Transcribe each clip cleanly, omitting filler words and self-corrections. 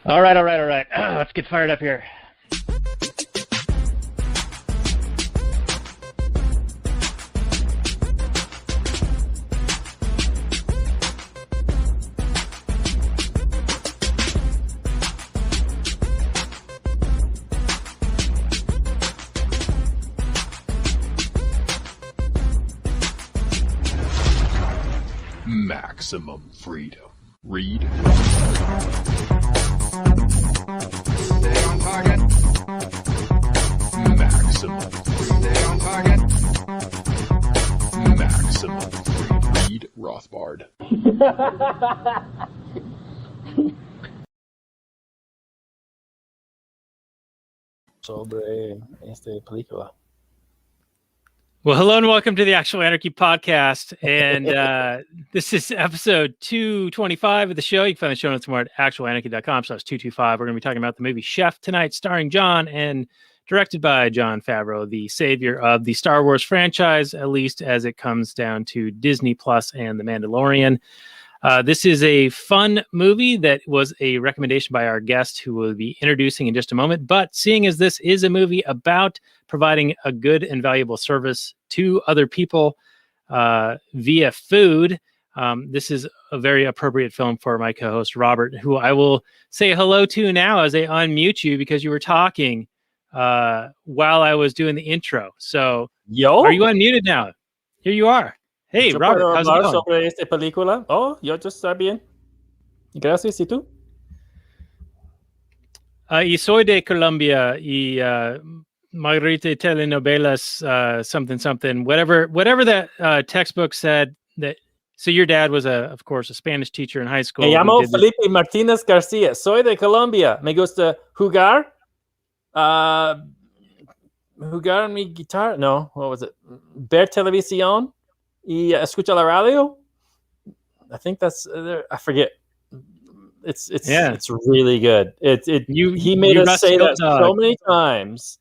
All right, all right, all right. Let's get fired up here. Maximum freedom. Read. Stay on target. Maximum freedom. Stay on target. Maximum freedom. Read Rothbard. Sobre película. Well, hello and welcome to the Actual Anarchy podcast. And this is episode 225 of the show. You can find the show notes more at actualanarchy.com/225. We're going to be talking about the movie Chef tonight, starring Jon and directed by Jon Favreau, the savior of the Star Wars franchise, at least as it comes down to Disney Plus and The Mandalorian. This is a fun movie that was a recommendation by our guest who we'll be introducing in just a moment. But seeing as this is a movie about providing a good and valuable service to other people via food, this is a very appropriate film for my co-host, Robert, who I will say hello to now as I unmute you because you were talking while I was doing the intro. So, are you unmuted now? Here you are. Hey, Robert, how's it going? Sobre esta película. Oh, yo está bien. Gracias, ¿y tú? Y soy de Colombia y Margarita telenovelas, something, whatever that textbook said. That so your dad was of course, a Spanish teacher in high school. Me llamo Felipe Martínez García. Soy de Colombia. Me gusta jugar. Jugar mi guitarra. No, what was it? Ver televisión. Y escucha la radio. I think that's I forget. It's really good. He made us say that so many times,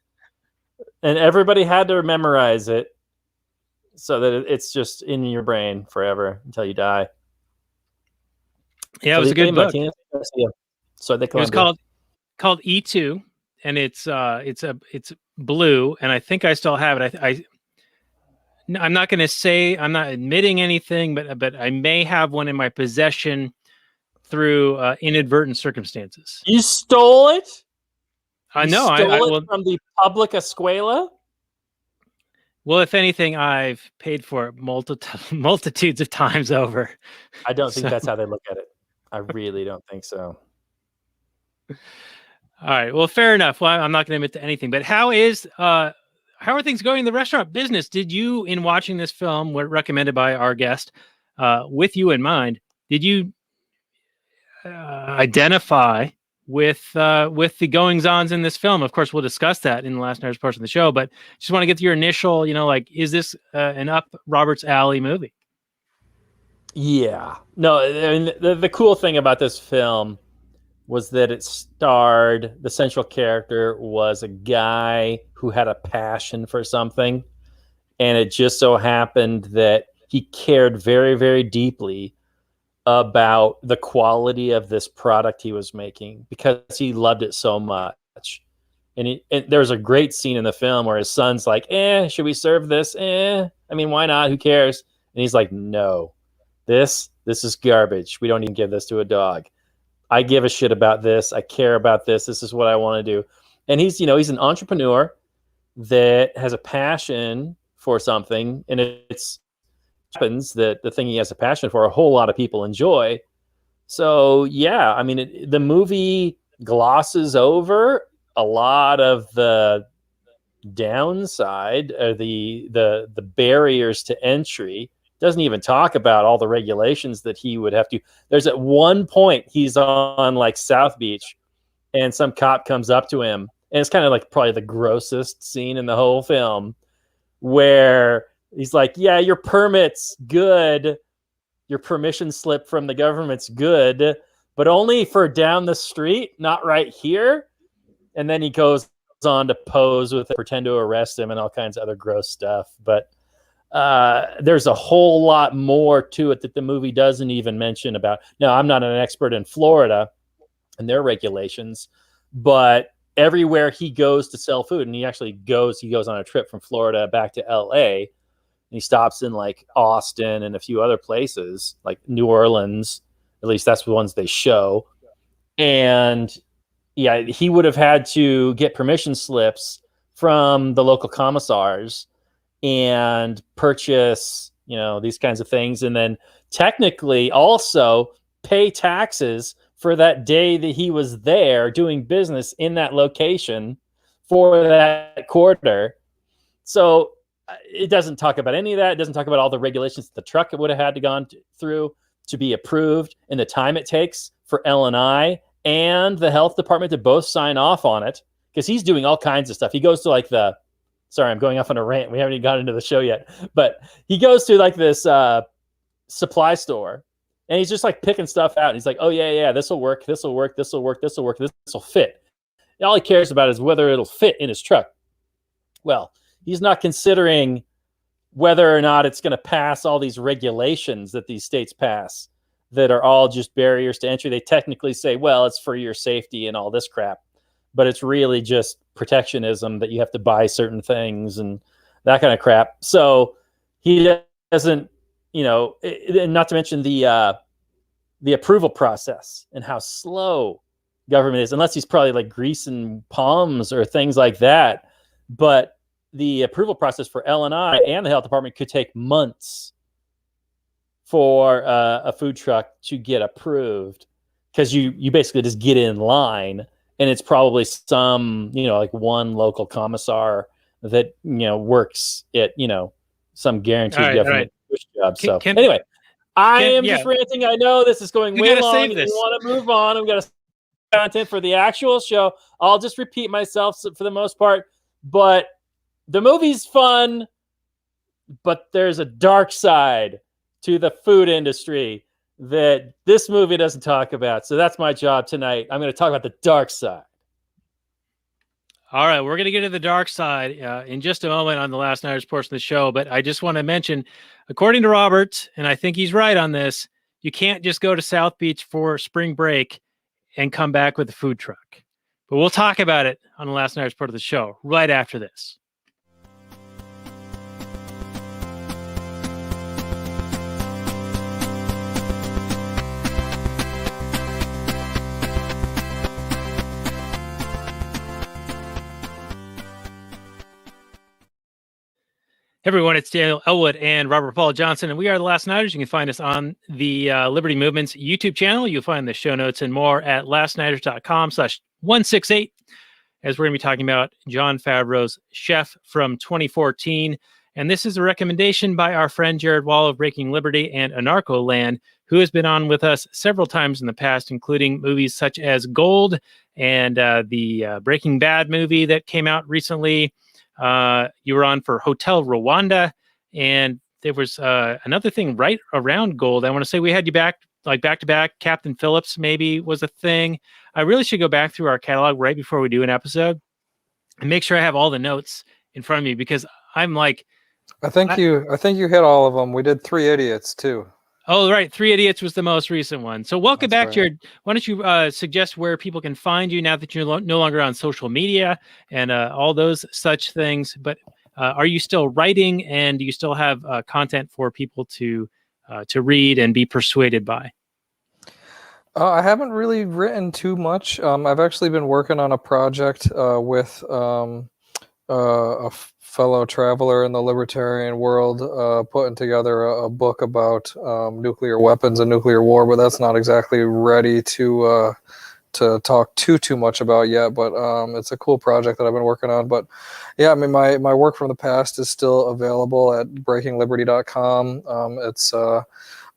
and everybody had to memorize it so that it's just in your brain forever until you die. Yeah, it was a good book. So it was called E2, and it's blue, and I think I still have it. I'm not going to say, I'm not admitting anything, but I may have one in my possession through inadvertent circumstances. You stole it? I know. I will, from the public escuela? Well, if anything, I've paid for it multitudes of times over. I don't think that's how they look at it. I really don't think so. All right. Well, fair enough. Well, I'm not going to admit to anything, but how are things going in the restaurant business? Did you, in watching this film, recommended by our guest, with you in mind, did you identify with the goings-ons in this film? Of course, we'll discuss that in the last night's portion of the show, but just want to get to your initial, is this an up Robert's alley movie? Yeah. No, I mean, the cool thing about this film was that it starred, the central character was a guy who had a passion for something. And it just so happened that he cared very, very deeply about the quality of this product he was making because he loved it so much. And there's a great scene in the film where his son's like, should we serve this? I mean, why not? Who cares? And he's like, no, this is garbage. We don't even give this to a dog. I give a shit about this. I care about this. This is what I want to do. And he's an entrepreneur that has a passion for something. And it happens that the thing he has a passion for, a whole lot of people enjoy. So, yeah, I mean, the movie glosses over a lot of the downside, the barriers to entry. Doesn't even talk about all the regulations that he would have to. There's at one point he's on like South Beach and some cop comes up to him, and it's kind of like probably the grossest scene in the whole film, where he's like, yeah, your permit's good. Your permission slip from the government's good, but only for down the street, not right here. And then he goes on to pose with it, pretend to arrest him and all kinds of other gross stuff. But there's a whole lot more to it that the movie doesn't even mention about. Now, I'm not an expert in Florida, and their regulations. But everywhere he goes to sell food, and he goes on a trip from Florida back to LA, and he stops in like Austin and a few other places, like New Orleans. At least that's the ones they show. And yeah, he would have had to get permission slips from the local commissars and purchase, these kinds of things. And then technically also pay taxes for that day that he was there doing business in that location for that quarter. So it doesn't talk about any of that. It doesn't talk about all the regulations that the truck would have had to gone through to be approved, and the time it takes for L&I and the health department to both sign off on it, because he's doing all kinds of stuff. He goes to sorry, I'm going off on a rant. We haven't even gotten into the show yet, but he goes to like this supply store, and he's just like picking stuff out. And he's like, oh yeah, this will work. This will work. This will work. This will work. This will fit. And all he cares about is whether it'll fit in his truck. Well, he's not considering whether or not it's going to pass all these regulations that these states pass that are all just barriers to entry. They technically say, well, it's for your safety and all this crap, but it's really just protectionism that you have to buy certain things and that kind of crap. So he doesn't, and not to mention the approval process and how slow government is, unless he's probably like greasing palms or things like that. But the approval process for L&I and the health department could take months for a food truck to get approved, because you basically just get in line, and it's probably some, like one local commissar that, works at, some guaranteed government push job. So anyway, I am just ranting. I know this is going way long. We want to move on. I've got content for the actual show. I'll just repeat myself for the most part, but the movie's fun, but there's a dark side to the food industry that this movie doesn't talk about. So that's my job tonight. I'm going to talk about the dark side. All right, we're going to get to the dark side in just a moment on the Last Nighters portion of the show. But I just want to mention, according to Robert, and I think he's right on this, you can't just go to South Beach for spring break and come back with a food truck. But we'll talk about it on the Last Nighters part of the show right after this. Hey everyone, it's Daniel Elwood and Robert Paul Johnson, and we are the Last Nighters. You can find us on the Liberty Movement's YouTube channel. You'll find the show notes and more at lastnighters.com/168, as we're going to be talking about Jon Favreau's Chef from 2014. And this is a recommendation by our friend Jared Wall of Breaking Liberty and Anarcho Land, who has been on with us several times in the past, including movies such as Gold and the Breaking Bad movie that came out recently. You were on for Hotel Rwanda, and there was another thing right around Gold. I want to say we had you back to back. Captain Phillips maybe was a thing. I really should go back through our catalog right before we do an episode and make sure I have all the notes in front of me, because I'm like, I think you hit all of them. We did Three Idiots too. Oh, right. Three Idiots was the most recent one. So welcome back, right. Jared. Why don't you suggest where people can find you now that you're no longer on social media and all those such things? But are you still writing, and do you still have content for people to read and be persuaded by? I haven't really written too much. I've actually been working on a project with a fellow traveler in the libertarian world, putting together a book about nuclear weapons and nuclear war, but that's not exactly ready to talk too much about yet. But it's a cool project that I've been working on. But yeah, I mean, my work from the past is still available at breakingliberty.com. It's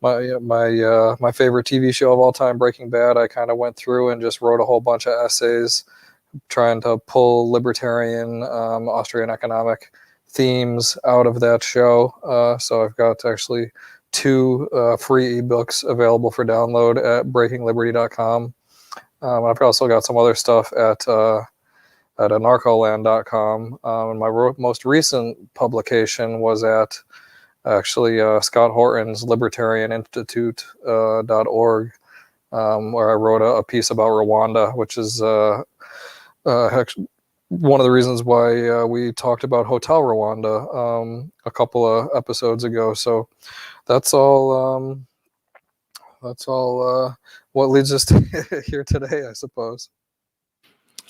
my favorite TV show of all time, Breaking Bad. I kind of went through and just wrote a whole bunch of essays trying to pull libertarian Austrian economic themes out of that show. So I've got actually 2 free ebooks available for download at breakingliberty.com. I've also got some other stuff at anarcholand.com. And my most recent publication was at actually Scott Horton's libertarianinstitute.org. where I wrote a piece about Rwanda, which is actually one of the reasons why we talked about Hotel Rwanda a couple of episodes ago. So that's all. That's all. What leads us to here today, I suppose.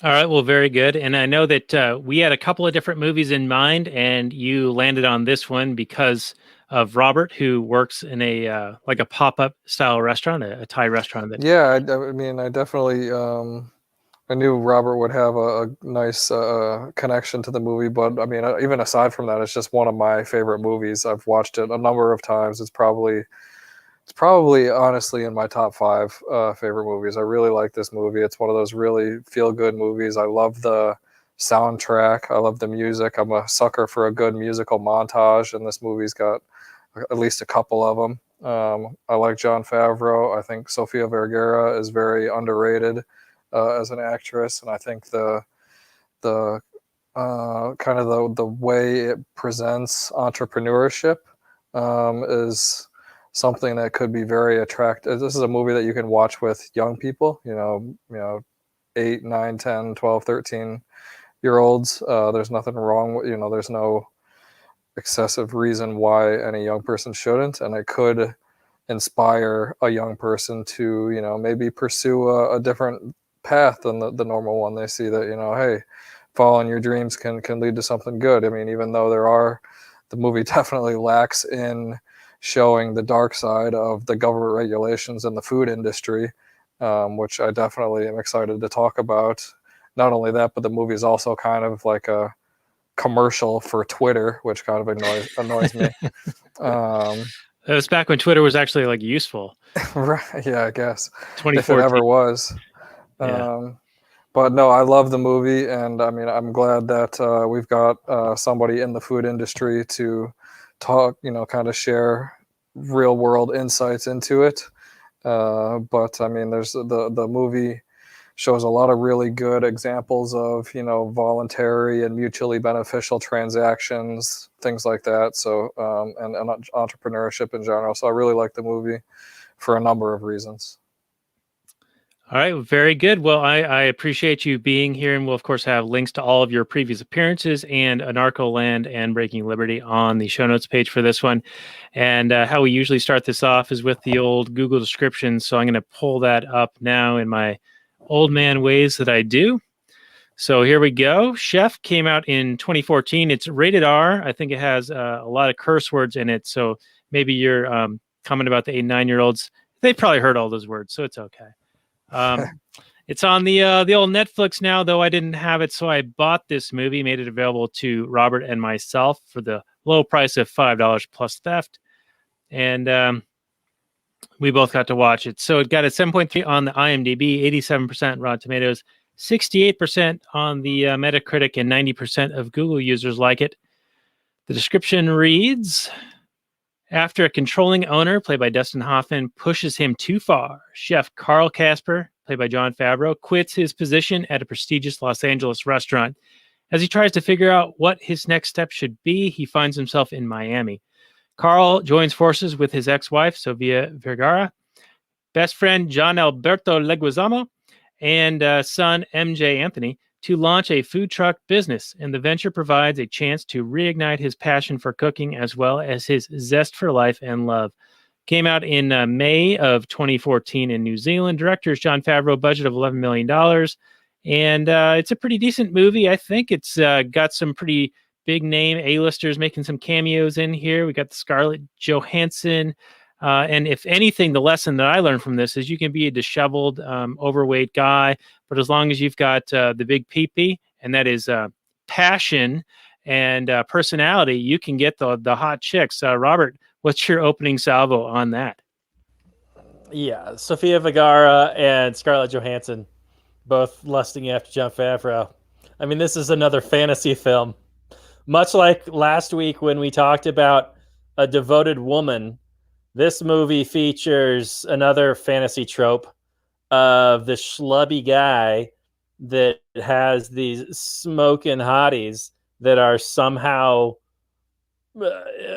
All right. Well, very good. And I know that we had a couple of different movies in mind, and you landed on this one because of Robert, who works in a like a pop-up style restaurant, a Thai restaurant. That Yeah, I mean, I definitely. I knew Robert would have a nice connection to the movie, but I mean, even aside from that, it's just one of my favorite movies. I've watched it a number of times. It's probably honestly in my top 5 favorite movies. I really like this movie. It's one of those really feel-good movies. I love the soundtrack. I love the music. I'm a sucker for a good musical montage, and this movie's got at least a couple of them. I like Jon Favreau. I think Sofia Vergara is very underrated as an actress, and I think the kind of the way it presents entrepreneurship is something that could be very attractive. This is a movie that you can watch with young people, 8, 9, 10, 12, 13-year-olds. There's nothing wrong with, there's no excessive reason why any young person shouldn't, and it could inspire a young person to, maybe pursue a different path than the normal one. They see that, hey, following your dreams can lead to something good. I mean, even though the movie definitely lacks in showing the dark side of the government regulations in the food industry, which I definitely am excited to talk about. Not only that, but the movie is also kind of like a commercial for Twitter, which kind of annoys me. it was back when Twitter was actually like useful. Right? Yeah, I guess 2014. if it ever was. Yeah. But no, I love the movie, and I mean, I'm glad that we've got somebody in the food industry to talk, kind of share real world insights into it. But I mean, there's the movie shows a lot of really good examples of, voluntary and mutually beneficial transactions, things like that. So, and entrepreneurship in general. So I really like the movie for a number of reasons. All right, very good. Well, I appreciate you being here, and we'll of course have links to all of your previous appearances and Anarcho Land and Breaking Liberty on the show notes page for this one. And how we usually start this off is with the old Google description. So I'm going to pull that up now in my old man ways that I do. So here we go. Chef came out in 2014. It's rated R. I think it has a lot of curse words in it. So maybe your comment about the 8 and 9-year-olds, they probably heard all those words, so it's okay. It's on the old Netflix now, though I didn't have it, so I bought this movie, made it available to Robert and myself for the low price of $5 plus theft, and we both got to watch it. So it got a 7.3 on the IMDb, 87% Rotten Tomatoes, 68% on the Metacritic, and 90% of Google users like it. The description reads: after a controlling owner, played by Dustin Hoffman, pushes him too far, Chef Carl Casper, played by Jon Favreau, quits his position at a prestigious Los Angeles restaurant. As he tries to figure out what his next step should be, he finds himself in Miami. Carl joins forces with his ex-wife, Sofia Vergara, best friend John Alberto Leguizamo, and son MJ Anthony to launch a food truck business, and the venture provides a chance to reignite his passion for cooking as well as his zest for life and love. Came out in May of 2014 in New Zealand. Director's Jon Favreau, budget of $11 million. And it's a pretty decent movie. I think it's got some pretty big name A-listers making some cameos in here. We got the Scarlett Johansson. And if anything, the lesson that I learned from this is you can be a disheveled, overweight guy, but as long as you've got the big pee-pee, and that is passion and personality, you can get the hot chicks. Robert, what's your opening salvo on that? Yeah, Sofia Vergara and Scarlett Johansson, both lusting after Jon Favreau. I mean, this is another fantasy film. Much like last week when we talked about A Devoted Woman, this movie features another fantasy trope of the schlubby guy that has these smoking hotties that are somehow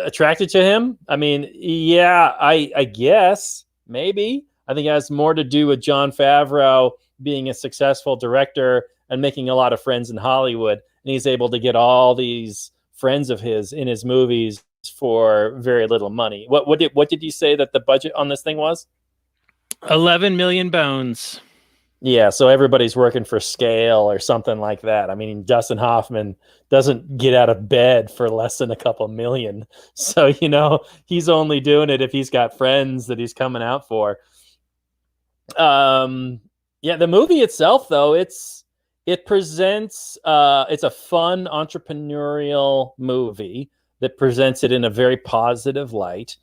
attracted to him. I mean, yeah, I guess, maybe. I think it has more to do with Jon Favreau being a successful director and making a lot of friends in Hollywood. And he's able to get all these friends of his in his movies for very little money. What did you say that the budget on this thing was? 11 million bones. Yeah, so everybody's working for scale or something like that. I mean, Dustin Hoffman doesn't get out of bed for less than a couple million. So, he's only doing it if he's got friends that he's coming out for. Yeah, the movie itself, though, it presents it's a fun entrepreneurial movie that presents it in a very positive light.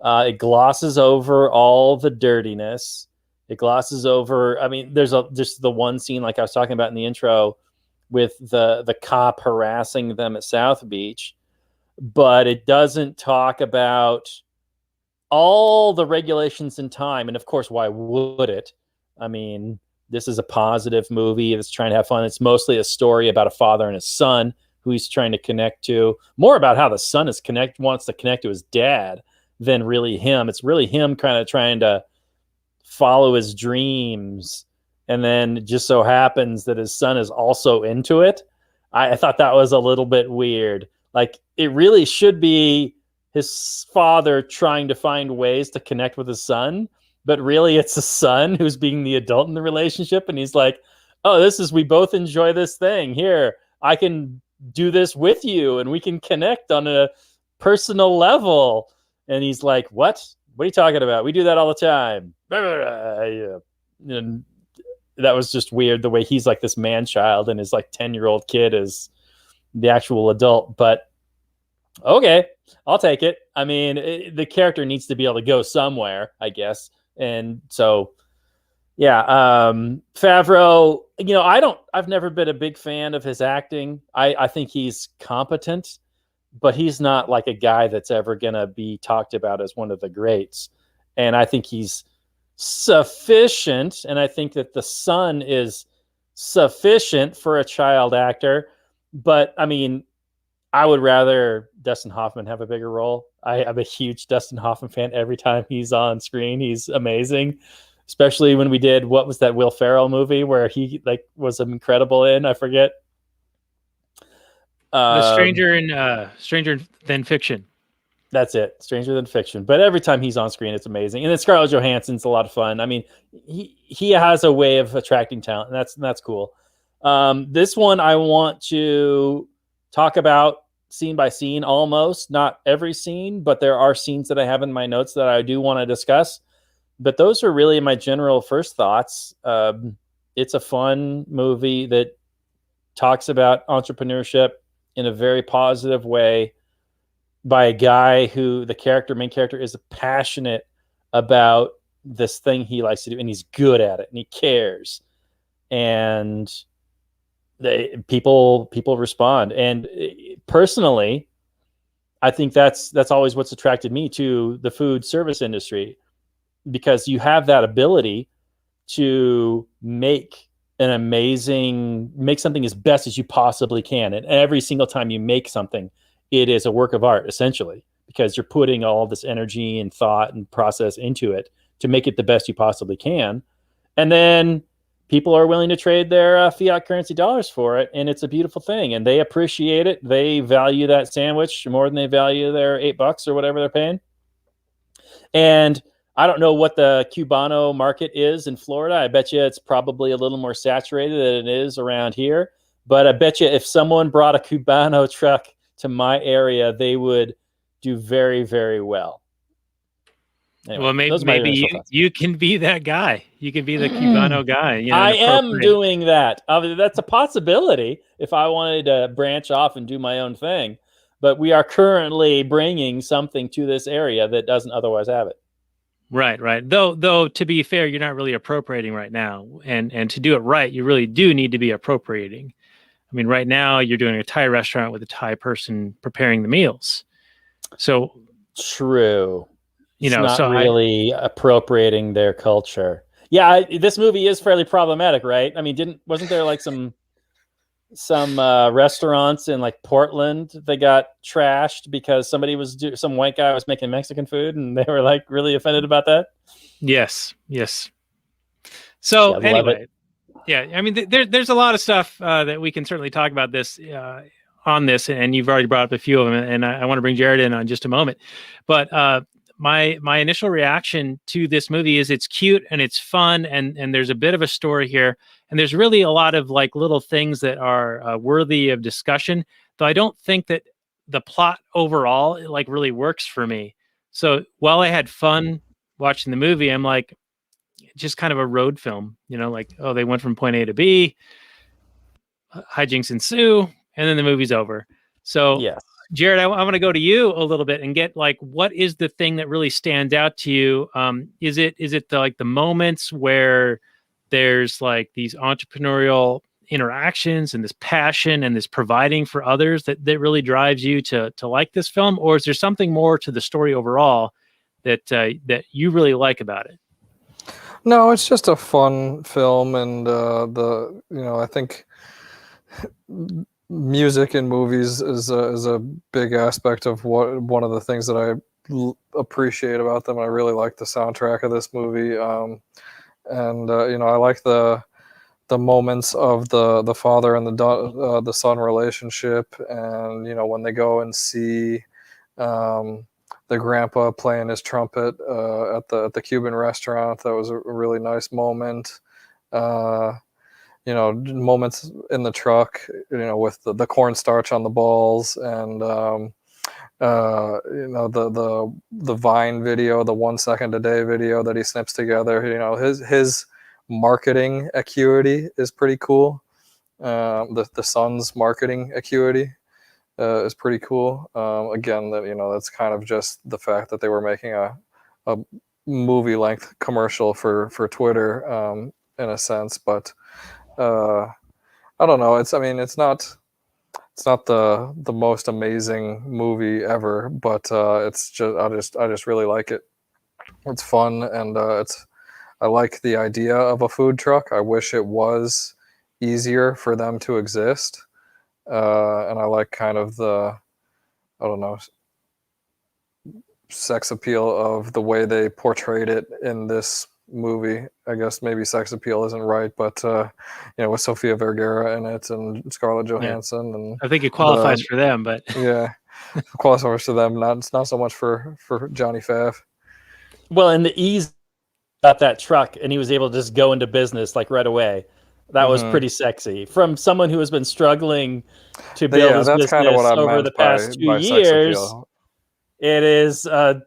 It glosses over all the dirtiness. It glosses over. I mean, there's just the one scene, like I was talking about in the intro, with the cop harassing them at South Beach, but it doesn't talk about all the regulations in time. And of course, why would it? I mean, this is a positive movie that's trying to have fun. It's mostly a story about a father and his son who he's trying to connect to. More about how the son wants to connect to his dad than really him. It's really him kind of trying to follow his dreams, and then it just so happens that his son is also into it. I thought that was a little bit weird. Like, it really should be his father trying to find ways to connect with his son, but really it's the son who's being the adult in the relationship, and he's like, oh, we both enjoy this thing. Here, I can do this with you, and we can connect on a personal level. And he's like, what are you talking about? We do that all the time. And that was just weird, the way he's like this man child and his like 10-year-old kid is the actual adult. But okay, I'll take it. I mean, the character needs to be able to go somewhere, I guess. And so, yeah, Favreau, I've never been a big fan of his acting. I think he's competent, but he's not like a guy that's ever going to be talked about as one of the greats. And I think he's sufficient. And I think that the son is sufficient for a child actor. But I mean, I would rather Dustin Hoffman have a bigger role. I'm a huge Dustin Hoffman fan. Every time he's on screen, he's amazing. Especially when we did, what was that Will Ferrell movie where he was incredible in? I forget. The Stranger Than Fiction. That's it, Stranger Than Fiction. But every time he's on screen, it's amazing. And then Scarlett Johansson's a lot of fun. I mean, he has a way of attracting talent, and that's cool. This one I want to talk about scene by scene, almost not every scene, but there are scenes that I have in my notes that I do want to discuss. But those are really my general first thoughts. It's a fun movie that talks about entrepreneurship in a very positive way by a guy who the main character is passionate about this thing he likes to do, and he's good at it, and he cares, and people respond. And personally, I think that's always what's attracted me to the food service industry, because you have that ability to make something as best as you possibly can. And every single time you make something, it is a work of art, essentially, because you're putting all this energy and thought and process into it to make it the best you possibly can. And then people are willing to trade their fiat currency dollars for it. And it's a beautiful thing. And they appreciate it. They value that sandwich more than they value their $8 or whatever they're paying. And I don't know what the Cubano market is in Florida. I bet you it's probably a little more saturated than it is around here. But I bet you if someone brought a Cubano truck to my area, they would do very, very well. Anyway, well, maybe you can be that guy. You can be the Cubano guy. I am doing that. That's a possibility if I wanted to branch off and do my own thing. But we are currently bringing something to this area that doesn't otherwise have it. Right. Though, to be fair, you're not really appropriating right now. And to do it right, you really do need to be appropriating. I mean, right now you're doing a Thai restaurant with a Thai person preparing the meals. So true. It's not really appropriating their culture. Yeah, this movie is fairly problematic, right? I mean, wasn't there like some restaurants in like Portland that got trashed because some white guy was making Mexican food, and they were like really offended about that? Yes. Yes. So Yeah, love it. anyway, yeah, I mean, there's a lot of stuff that we can certainly talk about this on this, and you've already brought up a few of them, and I want to bring Jared in on just a moment. But my initial reaction to this movie is it's cute and it's fun, and there's a bit of a story here, and there's really a lot of like little things that are worthy of discussion. Though I don't think that the plot overall like really works for me. So while I had fun watching the movie, I'm like, just kind of a road film, like, oh, they went from point A to B, hijinks ensue, and then the movie's over. So, Yes. Jared, I want to go to you a little bit and get like, what is the thing that really stands out to you? Is it the moments where there's like these entrepreneurial interactions and this passion and this providing for others that really drives you to like this film, or is there something more to the story overall that you really like about it? No, it's just a fun film, and I think music in movies is a big aspect of one of the things that I appreciate about them. I really like the soundtrack of this movie, I like the moments of the father and the son relationship, and when they go and see the grandpa playing his trumpet at the Cuban restaurant. That was a really nice moment. Moments in the truck, with the cornstarch on the balls, and the Vine video, the 1 second a day video that he snips together. His marketing acuity is pretty cool. The son's marketing acuity is pretty cool. Again, that's kind of just the fact that they were making a movie length commercial for Twitter, in a sense. But I don't know. It's not the most amazing movie ever, but it's just I just really like it. It's fun, and I like the idea of a food truck. I wish it was easier for them to exist. And I like kind of sex appeal of the way they portrayed it in this movie. I guess maybe sex appeal isn't right, but with Sofia Vergara in it and Scarlett Johansson, and I think it qualifies for them, but yeah, it qualifies for them. It's not so much for Johnny Fav. Well, and the ease got that truck, and he was able to just go into business like right away. That was pretty sexy. From someone who has been struggling to build his business kind of what over the past 2 years, it is a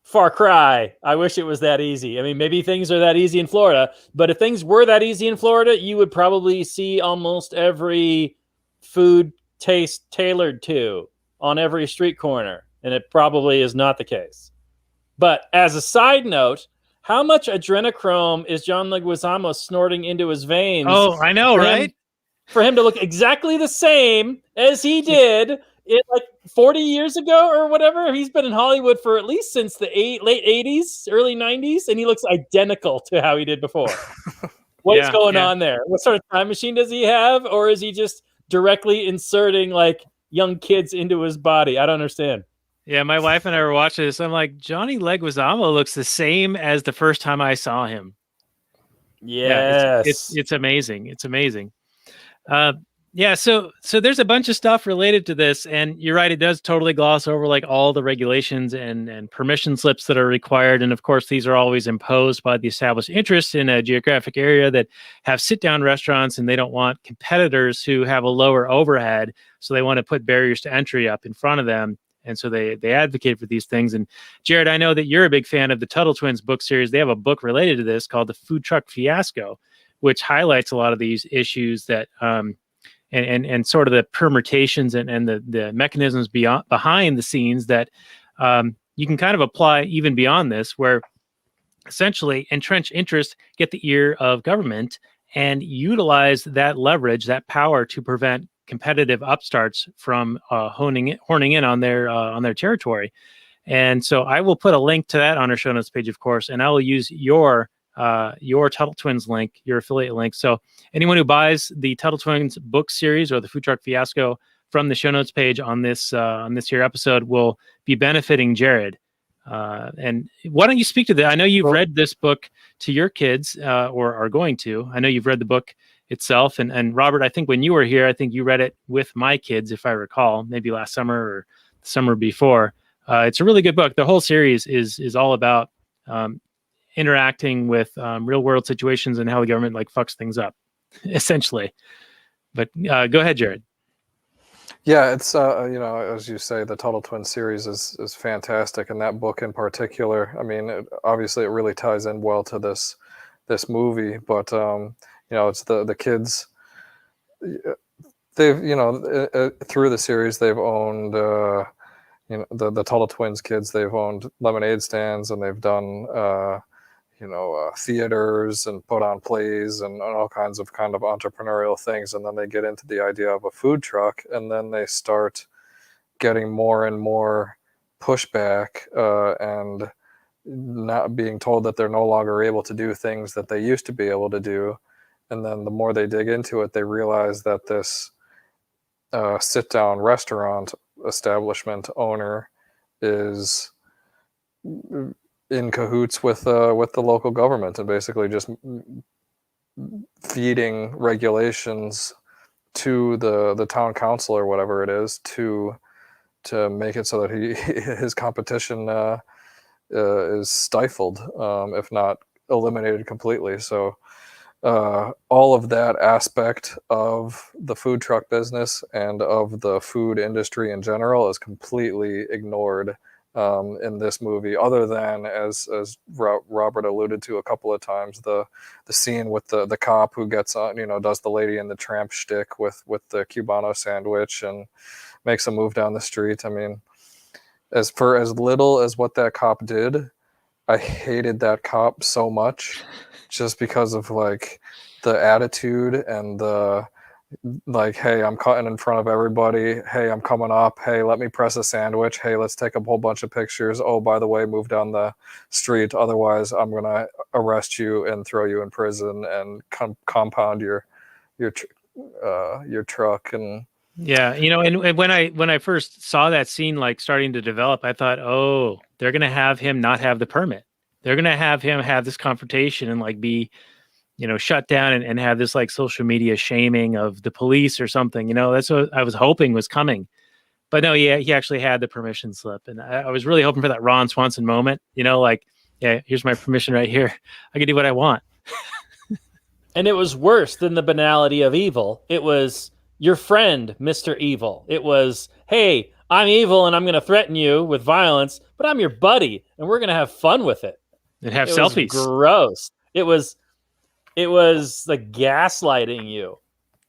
far cry. I wish it was that easy. I mean, maybe things are that easy in Florida, but if things were that easy in Florida, you would probably see almost every food taste tailored to on every street corner, and it probably is not the case. But as a side note, how much adrenochrome is John Leguizamo snorting into his veins? Oh, I know, right? For him to look exactly the same as he did like 40 years ago or whatever. He's been in Hollywood for at least since the late 80s, early 90s, and he looks identical to how he did before. What's going on there? What sort of time machine does he have? Or is he just directly inserting like young kids into his body? I don't understand. Yeah, my wife and I were watching this. I'm like, Johnny Leguizamo looks the same as the first time I saw him. Yes. Yeah, it's amazing. It's amazing. So there's a bunch of stuff related to this, and you're right, it does totally gloss over like all the regulations and permission slips that are required. And of course, these are always imposed by the established interests in a geographic area that have sit-down restaurants, and they don't want competitors who have a lower overhead. So they want to put barriers to entry up in front of them. And so they advocate for these things. And Jared, I know that you're a big fan of the Tuttle Twins book series. They have a book related to this called The Food Truck Fiasco, which highlights a lot of these issues that and sort of the permutations and the mechanisms behind the scenes that you can kind of apply even beyond this, where essentially entrenched interests get the ear of government and utilize that leverage, that power to prevent competitive upstarts from horning in on their territory. And so I will put a link to that on our show notes page, of course, and I will use your Tuttle Twins link, your affiliate link. So anyone who buys the Tuttle Twins book series or the Food Truck Fiasco from the show notes page on this here episode will be benefiting Jared And why don't you speak to that? I know you've read this book to your kids, or are going to. I know you've read the book itself. And Robert, I think when you were here, I think you read it with my kids, if I recall, maybe last summer or the summer before. It's a really good book. The whole series is all about interacting with real world situations and how the government like fucks things up, essentially. But go ahead, Jared. Yeah, it's as you say, the Tuttle Twin series is fantastic, and that book in particular. I mean, obviously, it really ties in well to this movie, but it's the kids. They've through the series they've owned the Tuttle Twins kids. They've owned lemonade stands, and they've done theaters and put on plays and all kinds of kind of entrepreneurial things. And then they get into the idea of a food truck, and then they start getting more and more pushback and not being told that they're no longer able to do things that they used to be able to do. And then the more they dig into it, they realize that this sit-down restaurant establishment owner is in cahoots with the local government and basically just feeding regulations to the town council or whatever it is to make it so that his competition is stifled, if not eliminated completely. So all of that aspect of the food truck business and of the food industry in general is completely ignored in this movie, other than as Robert alluded to a couple of times, the scene with the cop who gets on, does the Lady in the Tramp shtick with the Cubano sandwich and makes a move down the street. I mean, as little as what that cop did, I hated that cop so much just because of like the attitude and the like, hey, I'm cutting in front of everybody. Hey, I'm coming up. Hey, let me press a sandwich. Hey, let's take a whole bunch of pictures. Oh, by the way, move down the street. Otherwise, I'm going to arrest you and throw you in prison and compound your truck. And yeah, and when I first saw that scene like starting to develop, I thought, oh, they're going to have him not have the permit. They're going to have him have this confrontation and like be shut down and have this like social media shaming of the police or something. That's what I was hoping was coming. But no, yeah, he actually had the permission slip. And I was really hoping for that Ron Swanson moment, like, yeah, here's my permission right here. I can do what I want. And it was worse than the banality of evil. It was your friend, Mr. Evil. It was, hey, I'm evil and I'm going to threaten you with violence, but I'm your buddy and we're going to have fun with it. And have selfies. Gross. It was like gaslighting you.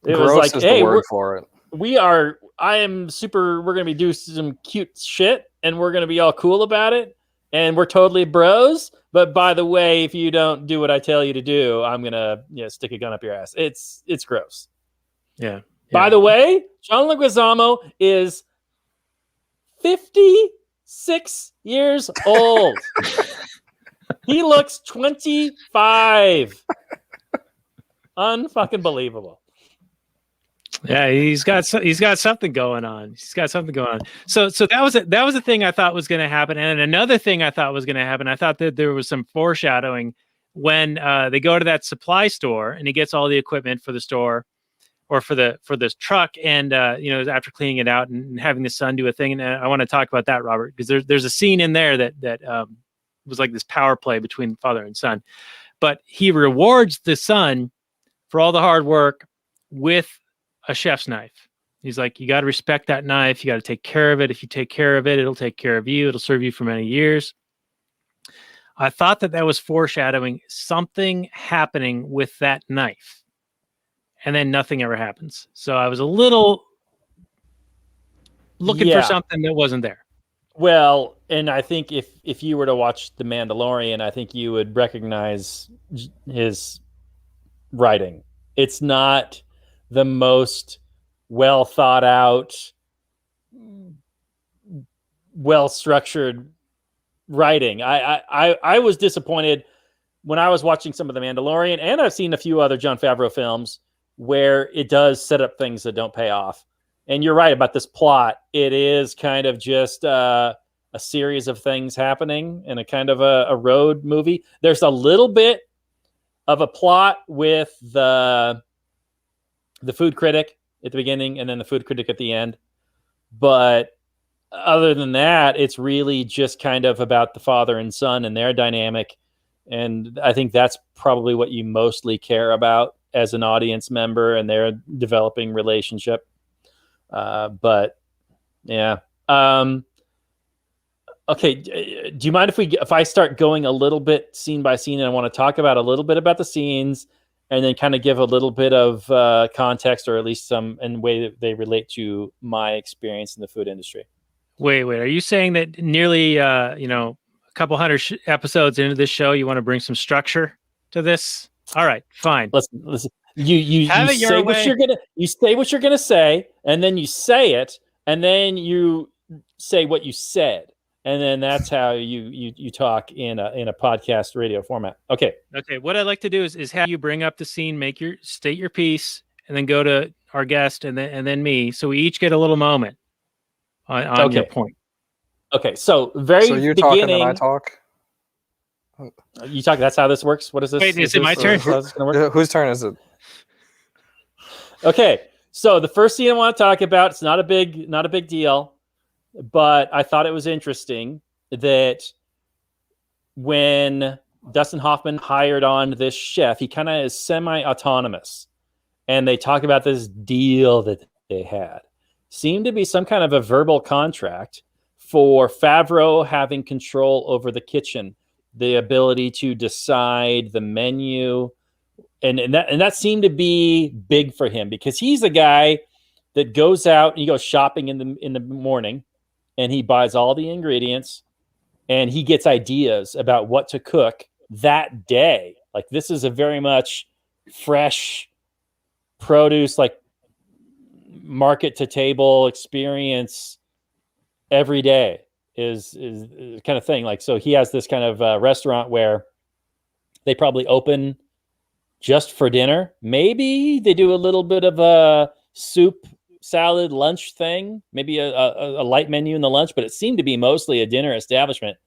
It gross was like, is hey, the word for it. we're going to be doing some cute shit and we're going to be all cool about it. And we're totally bros. But by the way, if you don't do what I tell you to do, I'm going to stick a gun up your ass. It's gross. Yeah. By the way, John Leguizamo is 56 years old. He looks 25. Unfucking believable. Yeah, he's got something going on. So that was a thing I thought was going to happen, and another thing I thought was going to happen. I thought that there was some foreshadowing when they go to that supply store and he gets all the equipment for the store or for this truck, and after cleaning it out and having the son do a thing. And I want to talk about that, Robert, because there's a scene in there that was like this power play between father and son, but he rewards the son for all the hard work with a chef's knife. He's like, you got to respect that knife. You got to take care of it. If you take care of it, it'll take care of you. It'll serve you for many years. I thought that was foreshadowing something happening with that knife, and then nothing ever happens. So I was a little looking for something that wasn't there. Well, and I think if you were to watch The Mandalorian, I think you would recognize his writing. It's not the most well thought out, well structured writing. I was disappointed when I was watching some of The Mandalorian, and I've seen a few other Jon Favreau films where it does set up things that don't pay off. And you're right about this plot. It is kind of just a series of things happening in a kind of a road movie. There's a little bit of a plot with the food critic at the beginning and then the food critic at the end. But other than that, it's really just kind of about the father and son and their dynamic. And I think that's probably what you mostly care about as an audience member and their developing relationship. But yeah. Okay. Do you mind if I start going a little bit scene by scene, and I want to talk about a little bit about the scenes and then kind of give a little bit of context, or at least some in way that they relate to my experience in the food industry? Wait. Are you saying that nearly, a couple hundred episodes into this show, you want to bring some structure to this? All right, fine. Listen. You say what you're gonna say, and then you say it, and then you say what you said, and then that's how you talk in a podcast radio format. Okay. What I'd like to do is have you bring up the scene, state your piece, and then go to our guest and then me, so we each get a little moment on your point. Okay, so So you talk and then I talk. You talk. That's how this works. What is this? Wait, is it my turn? Whose turn is it? Okay, so the first scene I want to talk about, it's not a big deal, but I thought it was interesting that when Dustin Hoffman hired on this chef, he kind of is semi-autonomous, and they talk about this deal that they had. Seemed to be some kind of a verbal contract for Favreau having control over the kitchen, the ability to decide the menu. And that seemed to be big for him, because he's a guy that goes out and he goes shopping in the morning, and he buys all the ingredients, and he gets ideas about what to cook that day. Like, this is a very much fresh produce, like market to table experience every day is kind of thing. Like, so he has this kind of restaurant where they probably open just for dinner. Maybe they do a little bit of a soup, salad, lunch thing, maybe a light menu in the lunch, but it seemed to be mostly a dinner establishment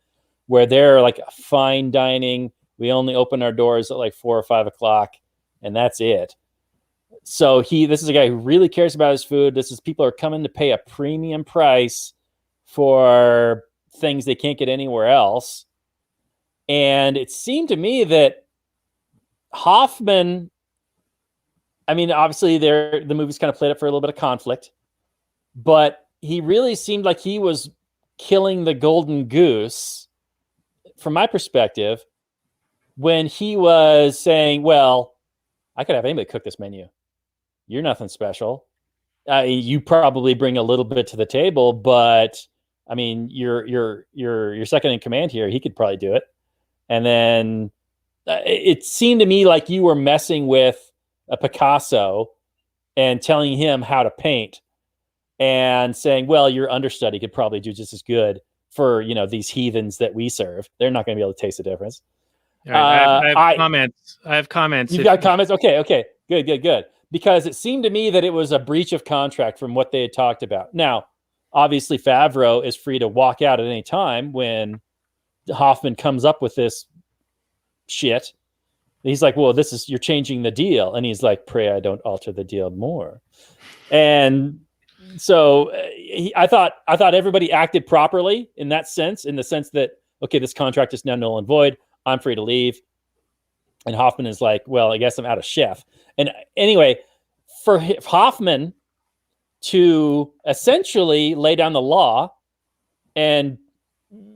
where they're like fine dining. We only open our doors at like 4 or 5 o'clock, and that's it. So this is a guy who really cares about his food. People are coming to pay a premium price for things they can't get anywhere else. And it seemed to me that Hoffman, I mean, obviously the movie's kind of played up for a little bit of conflict, but he really seemed like he was killing the golden goose, from my perspective, when he was saying, well, I could have anybody cook this menu. You're nothing special. You probably bring a little bit to the table, but I mean, you're second in command here. He could probably do it. And then it seemed to me like you were messing with a Picasso and telling him how to paint and saying, well, your understudy could probably do just as good for, these heathens that we serve. They're not going to be able to taste the difference. Right, I have comments. You've got comments? Okay. Good. Because it seemed to me that it was a breach of contract from what they had talked about. Now, obviously, Favreau is free to walk out at any time when Hoffman comes up with this shit. He's like, well, you're changing the deal. And he's like, pray I don't alter the deal more. And so I thought everybody acted properly in that sense, in the sense that, okay, this contract is now null and void. I'm free to leave. And Hoffman is like, well, I guess I'm out of chef. And anyway, for Hoffman to essentially lay down the law and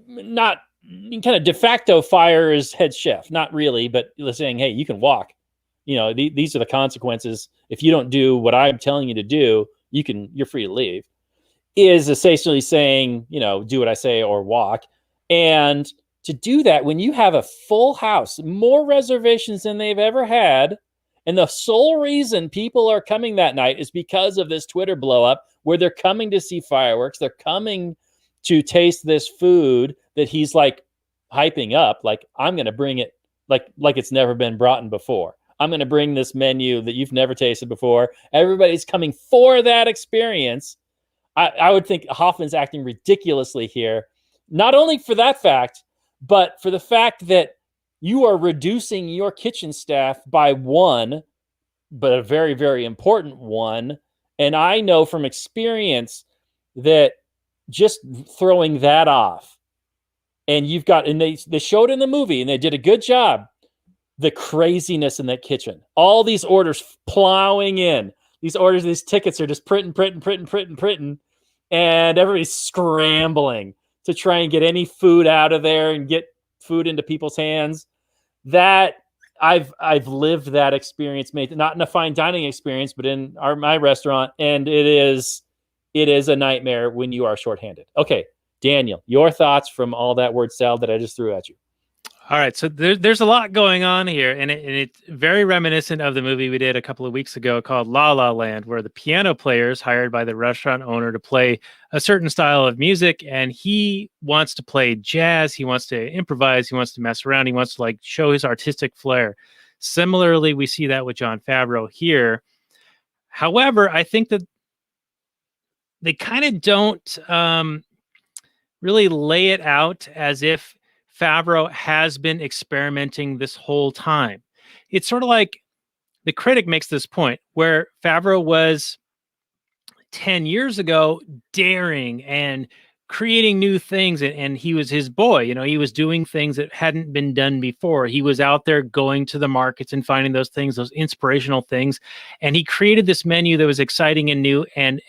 not kind of de facto fire his head chef, not really, but saying, hey, you can walk. These are the consequences. If you don't do what I'm telling you to do, you're free to leave, is essentially saying, do what I say or walk. And to do that, when you have a full house, more reservations than they've ever had, and the sole reason people are coming that night is because of this Twitter blow up, where they're coming to see fireworks, they're coming to taste this food that he's like hyping up, like, I'm going to bring it like it's never been brought in before. I'm going to bring this menu that you've never tasted before. Everybody's coming for that experience. I would think Hoffman's acting ridiculously here Not only for that fact, but for the fact that you are reducing your kitchen staff by one, but a very, very important one. And I know from experience that just throwing that off, and you've got, and they showed in the movie, and they did a good job, the craziness in that kitchen. All these orders plowing in. These orders, these tickets are just printing, and everybody's scrambling to try and get any food out of there and get food into people's hands. That I've lived that experience, not in a fine dining experience, but in my restaurant, and it is a nightmare when you are shorthanded. Okay, Daniel, your thoughts from all that word salad that I just threw at you. All right, so there's a lot going on here, and it's very reminiscent of the movie we did a couple of weeks ago called La La Land, where the piano player is hired by the restaurant owner to play a certain style of music, and he wants to play jazz, he wants to improvise, he wants to mess around, he wants to like show his artistic flair. Similarly, we see that with Jon Favreau here. However, I think that they kind of don't really lay it out as if Favreau has been experimenting this whole time. It's sort of like the critic makes this point where Favreau was 10 years ago daring and creating new things, and he was his boy. You know, he was doing things that hadn't been done before. He was out there going to the markets and finding those things, those inspirational things, and he created this menu that was exciting and new, and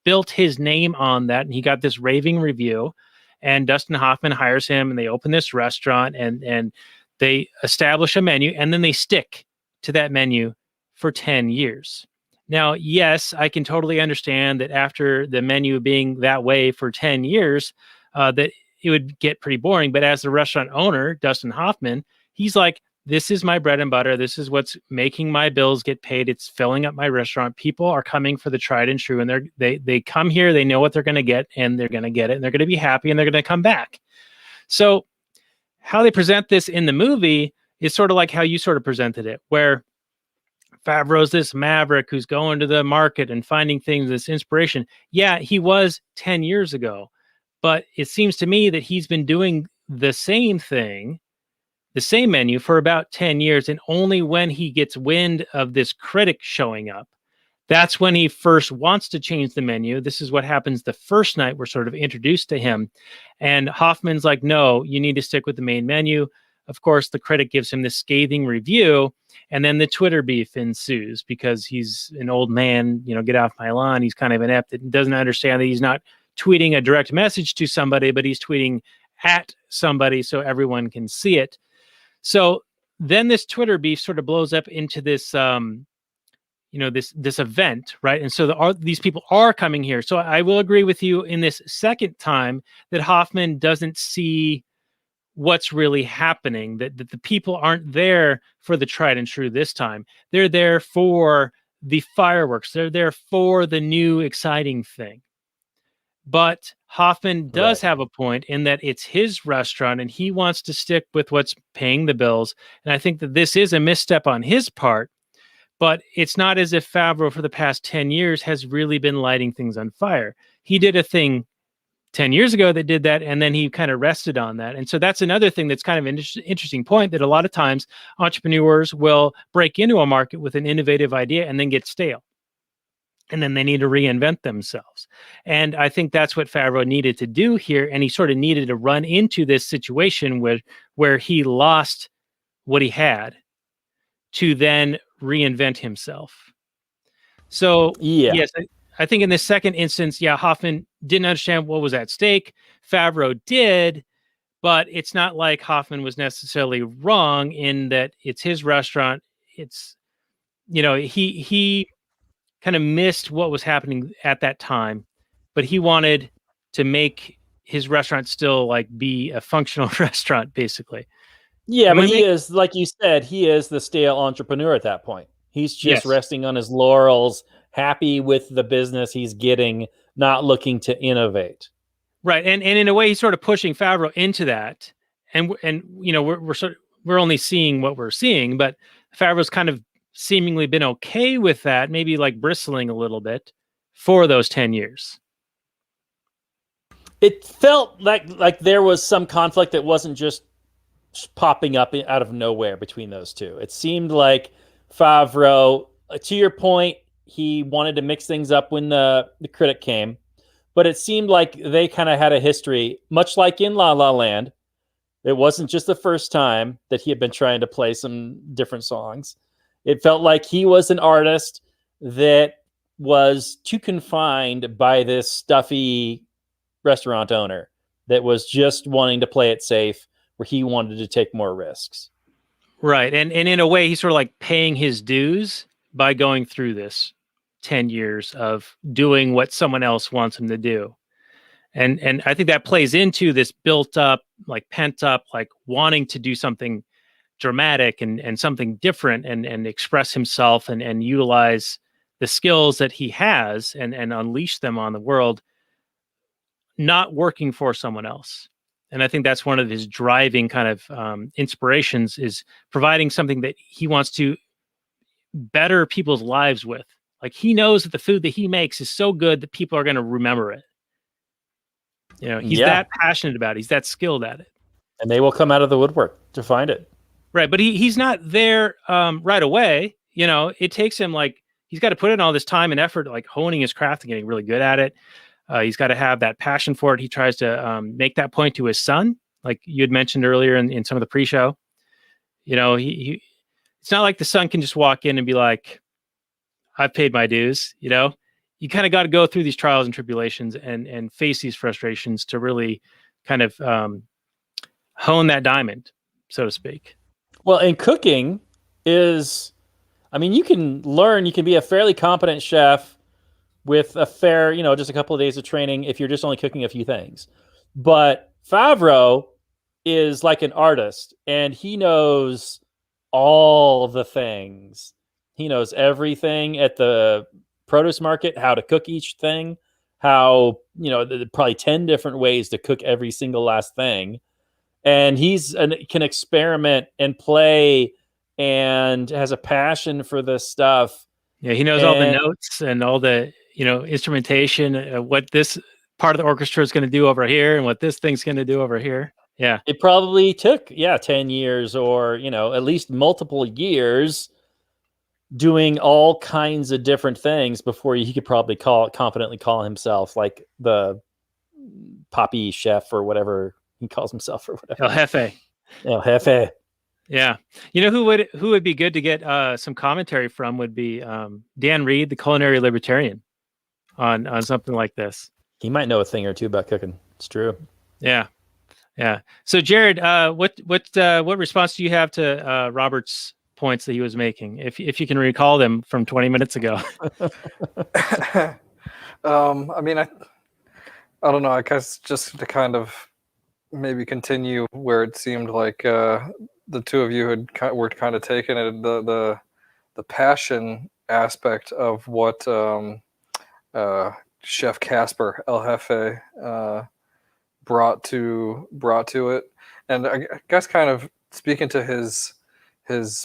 built his name on that, and he got this raving review. And Dustin Hoffman hires him, and they open this restaurant, and they establish a menu, and then they stick to that menu for 10 years. Now, yes, I can totally understand that after the menu being that way for 10 years, that it would get pretty boring. But as the restaurant owner, Dustin Hoffman, he's like, this is my bread and butter. This is what's making my bills get paid. It's filling up my restaurant. People are coming for the tried and true, and they come here. They know what they're going to get, and they're going to get it, and they're going to be happy, and they're going to come back. So how they present this in the movie is sort of like how you sort of presented it, where Favreau's this maverick who's going to the market and finding things, this inspiration. Yeah, he was 10 years ago, but it seems to me that he's been doing the same thing, the same menu for about 10 years. And only when he gets wind of this critic showing up, that's when he first wants to change the menu. This is what happens the first night we're sort of introduced to him. And Hoffman's like, no, you need to stick with the main menu. Of course, the critic gives him this scathing review, and then the Twitter beef ensues because he's an old man, you know, get off my lawn. He's kind of inept and doesn't understand that he's not tweeting a direct message to somebody, but he's tweeting at somebody so everyone can see it. So then this Twitter beef sort of blows up into this, this event, right? And so these people are coming here. So I will agree with you in this second time that Hoffman doesn't see what's really happening, that the people aren't there for the tried and true this time. They're there for the fireworks. They're there for the new exciting thing. But Hoffman does have a point in that it's his restaurant and he wants to stick with what's paying the bills. And I think that this is a misstep on his part, but it's not as if Favreau for the past 10 years has really been lighting things on fire. He did a thing 10 years ago that did that, and then he kind of rested on that. And so that's another thing that's kind of an interesting point, that a lot of times entrepreneurs will break into a market with an innovative idea and then get stale. And then they need to reinvent themselves. And I think that's what Favreau needed to do here. And he sort of needed to run into this situation where he lost what he had to then reinvent himself. So yes, I think in this second instance, Hoffman didn't understand what was at stake. Favreau did, but it's not like Hoffman was necessarily wrong in that it's his restaurant. It's, he kind of missed what was happening at that time, but he wanted to make his restaurant still like be a functional restaurant, basically. Yeah, but he is, like you said, he is the stale entrepreneur at that point. He's just resting on his laurels, happy with the business he's getting, not looking to innovate. Right, and in a way, he's sort of pushing Favreau into that, and we're only seeing what we're seeing, but Favreau's kind of seemingly been okay with that, maybe like bristling a little bit for those 10 years. It felt like there was some conflict that wasn't just popping up out of nowhere between those two. It seemed like Favreau, to your point, he wanted to mix things up when the critic came, but it seemed like they kind of had a history, much like in La La Land. It wasn't just the first time that he had been trying to play some different songs. It felt like he was an artist that was too confined by this stuffy restaurant owner that was just wanting to play it safe, where he wanted to take more risks. Right. And in a way, he's sort of like paying his dues by going through this 10 years of doing what someone else wants him to do. And I think that plays into this built up, like pent up, like wanting to do something dramatic and something different and express himself and utilize the skills that he has and unleash them on the world, not working for someone else. And I think that's one of his driving kind of inspirations, is providing something that he wants to better people's lives with. Like, he knows that the food that he makes is so good that people are going to remember it. You know, he's that passionate about it. He's that skilled at it. And they will come out of the woodwork to find it. Right. But he's not there right away. You know, it takes him, like, he's got to put in all this time and effort, like honing his craft and getting really good at it. He's got to have that passion for it. He tries to make that point to his son, like you had mentioned earlier in some of the pre-show. You know, he it's not like the son can just walk in and be like, I've paid my dues. You know, you kind of got to go through these trials and tribulations and face these frustrations to really kind of hone that diamond, so to speak. Well, and cooking is, I mean, you can be a fairly competent chef with a fair, just a couple of days of training if you're just only cooking a few things. But Favreau is like an artist, and he knows all the things. He knows everything at the produce market, how to cook each thing, how, probably 10 different ways to cook every single last thing. And can experiment and play and has a passion for this stuff. Yeah, he knows all the notes and all the, instrumentation, what this part of the orchestra is going to do over here and what this thing's going to do over here. Yeah. It probably took, 10 years or, at least multiple years doing all kinds of different things before he could probably confidently call himself like the Poppy chef or whatever he calls himself or whatever. El Jefe. El Jefe. Yeah. Who would be good to get some commentary from would be Dan Reed, the culinary libertarian, on something like this. He might know a thing or two about cooking. It's true. Yeah. Yeah. So Jared, what response do you have to Robert's points that he was making, if you can recall them from 20 minutes ago? I mean, I don't know. I guess just to kind of maybe continue where it seemed like the two of you were kind of taking it, the passion aspect of what Chef Casper El Jefe brought to it, and I guess kind of speaking to his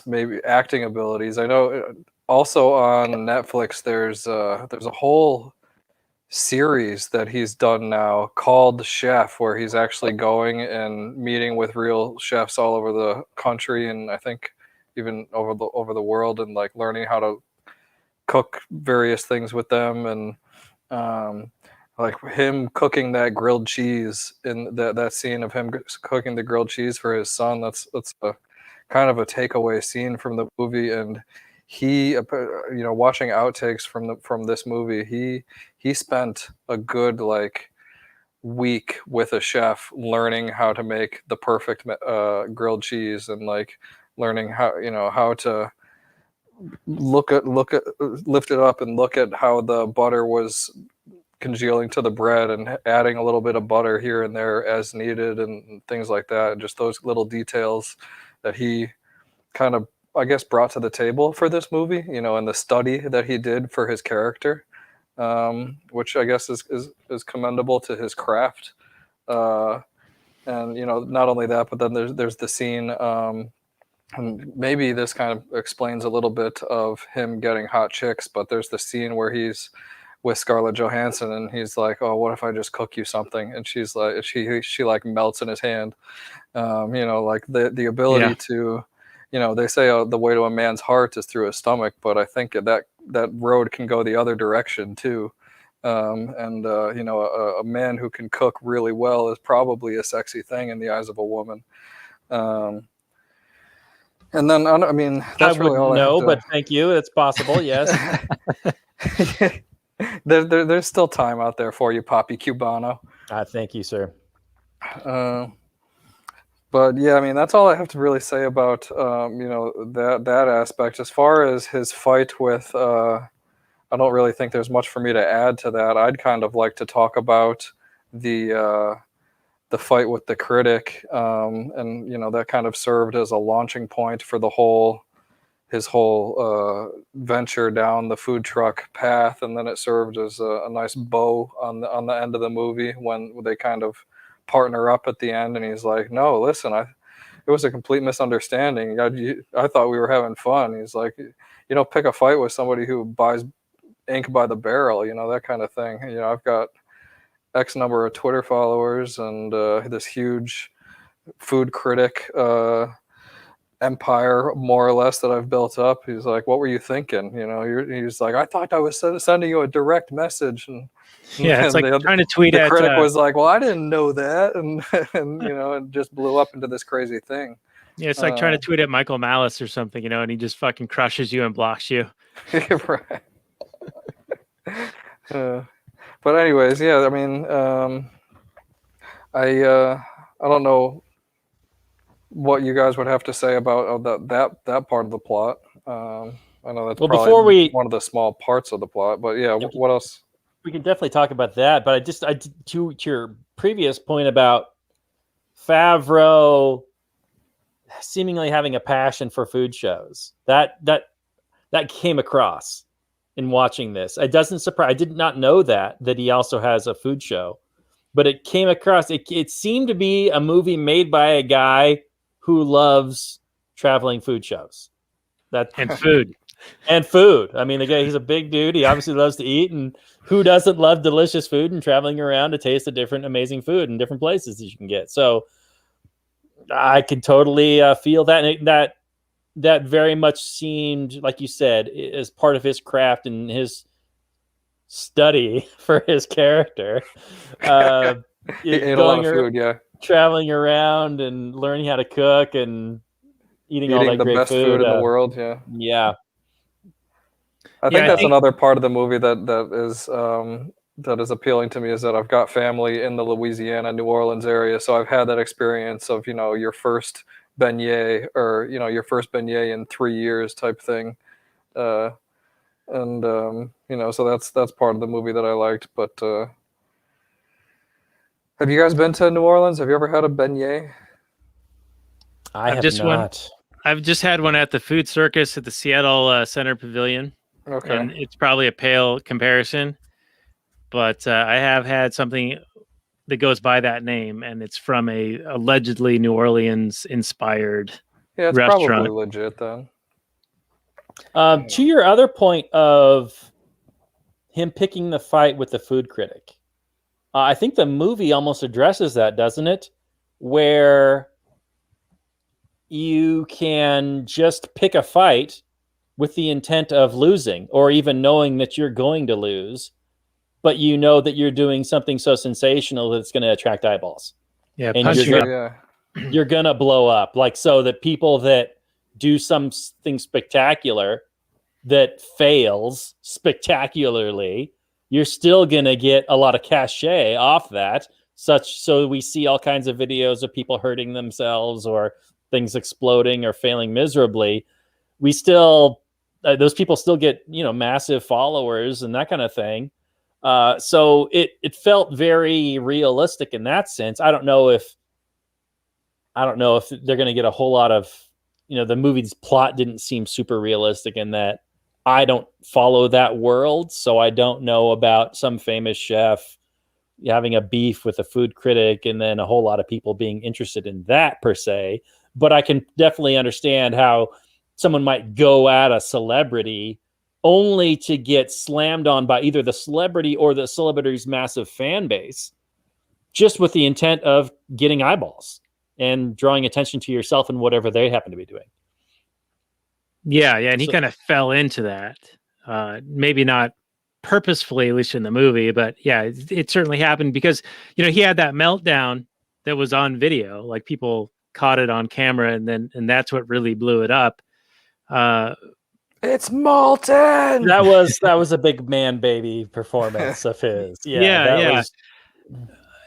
maybe acting abilities. I know also on Netflix there's a whole series that he's done now called Chef, where he's actually going and meeting with real chefs all over the country, and I think even over the world, and like learning how to cook various things with them, and like him cooking that grilled cheese in that scene of him cooking the grilled cheese for his son. That's a kind of a takeaway scene from the movie. And he, watching outtakes from this movie, he spent a good week with a chef learning how to make the perfect grilled cheese, and like learning how to lift it up and look at how the butter was congealing to the bread and adding a little bit of butter here and there as needed and things like that. And just those little details that he kind of, I guess, brought to the table for this movie, and the study that he did for his character, which I guess is commendable to his craft. And, not only that, but then there's the scene, and maybe this kind of explains a little bit of him getting hot chicks, but there's the scene where he's with Scarlett Johansson, and he's like, "Oh, what if I just cook you something?" And she's like, she like melts in his hand. Like the ability to, they say the way to a man's heart is through his stomach, but I think that road can go the other direction too. A man who can cook really well is probably a sexy thing in the eyes of a woman. And then, I mean, that's really all I have to... but thank you. It's possible, yes. There's still time out there for you, Papi Cubano. Thank you, sir. But yeah, I mean, that's all I have to really say about that aspect. As far as his fight with, I don't really think there's much for me to add to that. I'd kind of like to talk about the fight with the critic, and that kind of served as a launching point for his whole venture down the food truck path, and then it served as a nice bow on the end of the movie when they kind of partner up at the end, and he's like, "No, listen, it was a complete misunderstanding. I thought we were having fun." He's like, "You don't pick a fight with somebody who buys ink by the barrel, that kind of thing. I've got X number of Twitter followers and this huge food critic empire, more or less, that I've built up." He's like, "What were you thinking?" He's like, "I thought I was sending you a direct message." And it's like trying to tweet the at... critic was like, "Well, I didn't know that," and it just blew up into this crazy thing. Yeah, it's like trying to tweet at Michael Malice or something, and he just fucking crushes you and blocks you. Right. But anyways, yeah, I mean, I don't know what you guys would have to say about that part of the plot. I know that's probably one of the small parts of the plot, but yeah, what else? We can definitely talk about that, but to your previous point about Favreau seemingly having a passion for food shows, that came across in watching this. It doesn't surprise. I did not know that he also has a food show, but it came across. It seemed to be a movie made by a guy who loves traveling food shows. And food. And food. I mean, the guy, he's a big dude. He obviously loves to eat, and who doesn't love delicious food and traveling around to taste the different amazing food in different places that you can get? So I can totally feel that. And that very much seemed, like you said, as part of his craft and his study for his character. He ate a lot of food, yeah. Traveling around and learning how to cook and eating all that the great best food in the world, yeah. Yeah. I think another part of the movie that is appealing to me, is that I've got family in the Louisiana, New Orleans area, so I've had that experience of your first beignet, or your first beignet in 3 years type thing, so that's part of the movie that I liked. But have you guys been to New Orleans? Have you ever had a beignet? I have not. I've just had one at the food circus at the Seattle Center Pavilion. Okay. And it's probably a pale comparison, but I have had something that goes by that name, and it's from a allegedly New Orleans inspired it's restaurant. Probably legit then. To your other point of him picking the fight with the food critic, I think the movie almost addresses that, doesn't it? Where you can just pick a fight with the intent of losing, or even knowing that you're going to lose, but you know that you're doing something so sensational that it's going to attract eyeballs. Yeah, and you're going to blow up. Like, so that people that do something spectacular that fails spectacularly, you're still going to get a lot of cachet off that. So we see all kinds of videos of people hurting themselves or things exploding or failing miserably. We still, those people still get, massive followers and that kind of thing. So it felt very realistic in that sense. I don't know if they're going to get a whole lot of, the movie's plot didn't seem super realistic in that. I don't follow that world, so I don't know about some famous chef having a beef with a food critic and then a whole lot of people being interested in that per se. But I can definitely understand how someone might go at a celebrity only to get slammed on by either the celebrity or the celebrity's massive fan base, just with the intent of getting eyeballs and drawing attention to yourself and whatever they happen to be doing. Yeah, and he So- kind of fell into that. Maybe not purposefully, at least in the movie, but yeah, it certainly happened because, you know, he had that meltdown that was on video. Like, people caught it on camera, and that's what really blew it up. It's molten. That was a big man baby performance of his. Yeah. Was,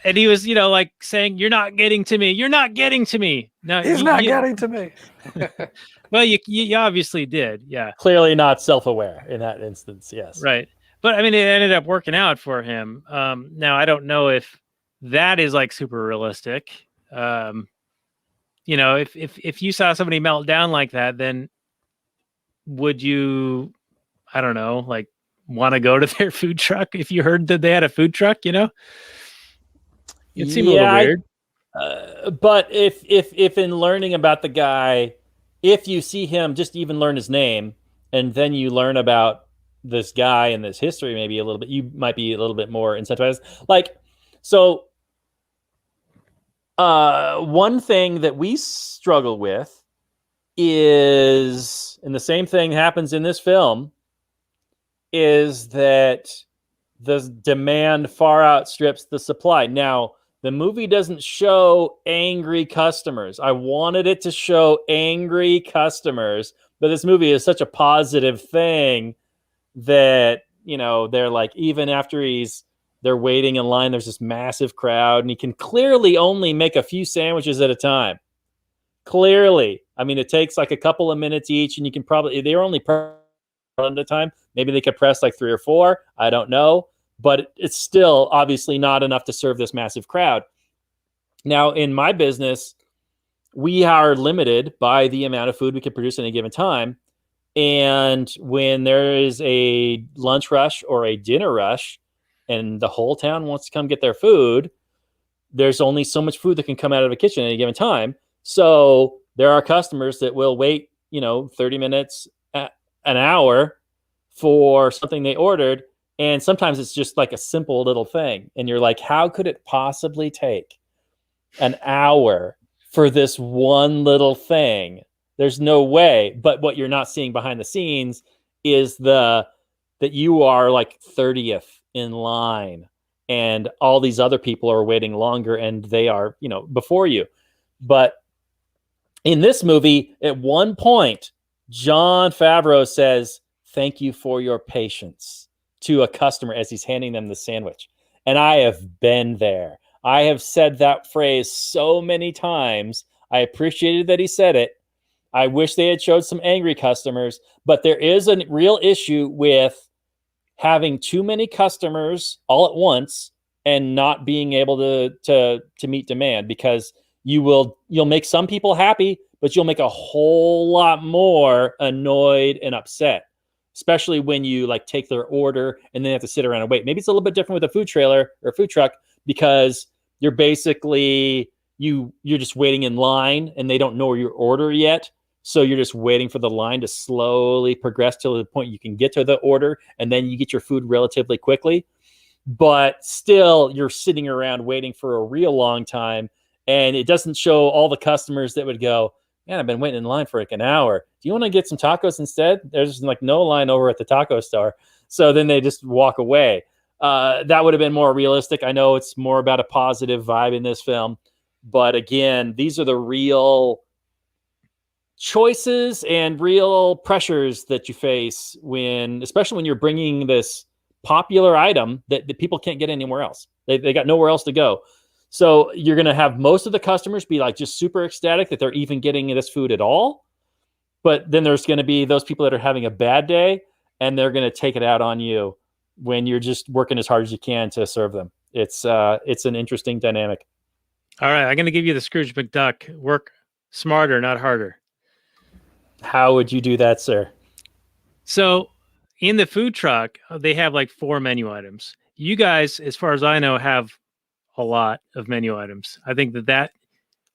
And he was, you know, like saying, "You're not getting to me. You're not getting to me." No, He's not getting to me. Well, you obviously did. Yeah. clearly not self-aware in that instance. Yes. Right. But I mean, it ended up working out for him. Now, I don't know if that is like super realistic. You know, if you saw somebody melt down like that, then would you, I don't know, like, want to go to their food truck if you heard that they had a food truck, you know? It seemed a little weird. But if in learning about the guy, if you see him, just even learn his name, and then you learn about this guy and this history, maybe a little bit, you might be a little bit more incentivized. Like, so one thing that we struggle with is, and the same thing happens in this film, is that the demand far outstrips the supply. Now, the movie doesn't show angry customers. I wanted it to show angry customers, but this movie is such a positive thing that, you know, they're like, even after they're waiting in line, there's this massive crowd, and he can clearly only make a few sandwiches at a time. Clearly. I mean, it takes like a couple of minutes each, and you can probably, they're only at a time. Maybe they could press like 3 or 4. I don't know. But it's still obviously not enough to serve this massive crowd. Now, in my business, we are limited by the amount of food we can produce in a given time. And when there is a lunch rush or a dinner rush and the whole town wants to come get their food, there's only so much food that can come out of a kitchen at any given time. So there are customers that will wait, 30 minutes, an hour for something they ordered. And sometimes it's just like a simple little thing. And you're like, how could it possibly take an hour for this one little thing? There's no way. But what you're not seeing behind the scenes is that you are like 30th in line and all these other people are waiting longer and they are, before you. But in this movie, at one point, Jon Favreau says, "Thank you for your patience," to a customer as he's handing them the sandwich. And I have been there. I have said that phrase so many times. I appreciated that he said it. I wish they had showed some angry customers, but there is a real issue with having too many customers all at once and not being able to meet demand, because you'll make some people happy, but you'll make a whole lot more annoyed and upset. Especially when you like take their order and then have to sit around and wait. Maybe it's a little bit different with a food trailer or a food truck, because you're basically, you're just waiting in line and they don't know your order yet. So you're just waiting for the line to slowly progress to the point you can get to the order, and then you get your food relatively quickly. But still, you're sitting around waiting for a real long time. And it doesn't show all the customers that would go, "Man, I've been waiting in line for like an hour. Do you want to get some tacos instead?" There's like no line over at the taco store. So then they just walk away. That would have been more realistic. I know it's more about a positive vibe in this film. But again, these are the real choices and real pressures that you face especially when you're bringing this popular item that people can't get anywhere else. They got nowhere else to go. So you're going to have most of the customers be like just super ecstatic that they're even getting this food at all. But then there's going to be those people that are having a bad day, and they're going to take it out on you when you're just working as hard as you can to serve them. It's an interesting dynamic. All right, I'm going to give you the Scrooge McDuck. Work smarter, not harder. How would you do that, sir? So in the food truck, they have like 4 menu items. You guys, as far as I know, have a lot of menu items. I think that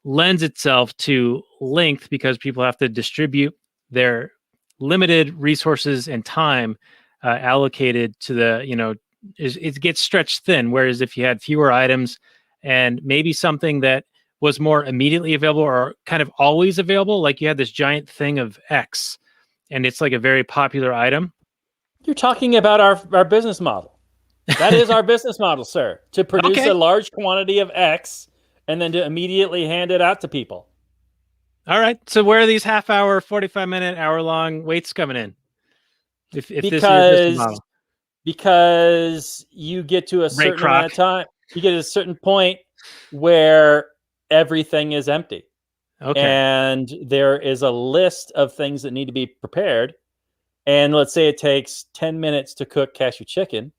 lends itself to length, because people have to distribute their limited resources and time allocated to the, it gets stretched thin. Whereas if you had fewer items and maybe something that was more immediately available or kind of always available, like you had this giant thing of X and it's like a very popular item. You're talking about our business model. That is our business model, sir. To produce Okay. a large quantity of X and then to immediately hand it out to people. All right. So where are these half-hour, 45-minute, hour-long waits coming in? If this is your business model. Because you get to a certain Kroc. amount of time, you get to a certain point where everything is empty. Okay. And there is a list of things that need to be prepared. And let's say it takes 10 minutes to cook cashew chicken.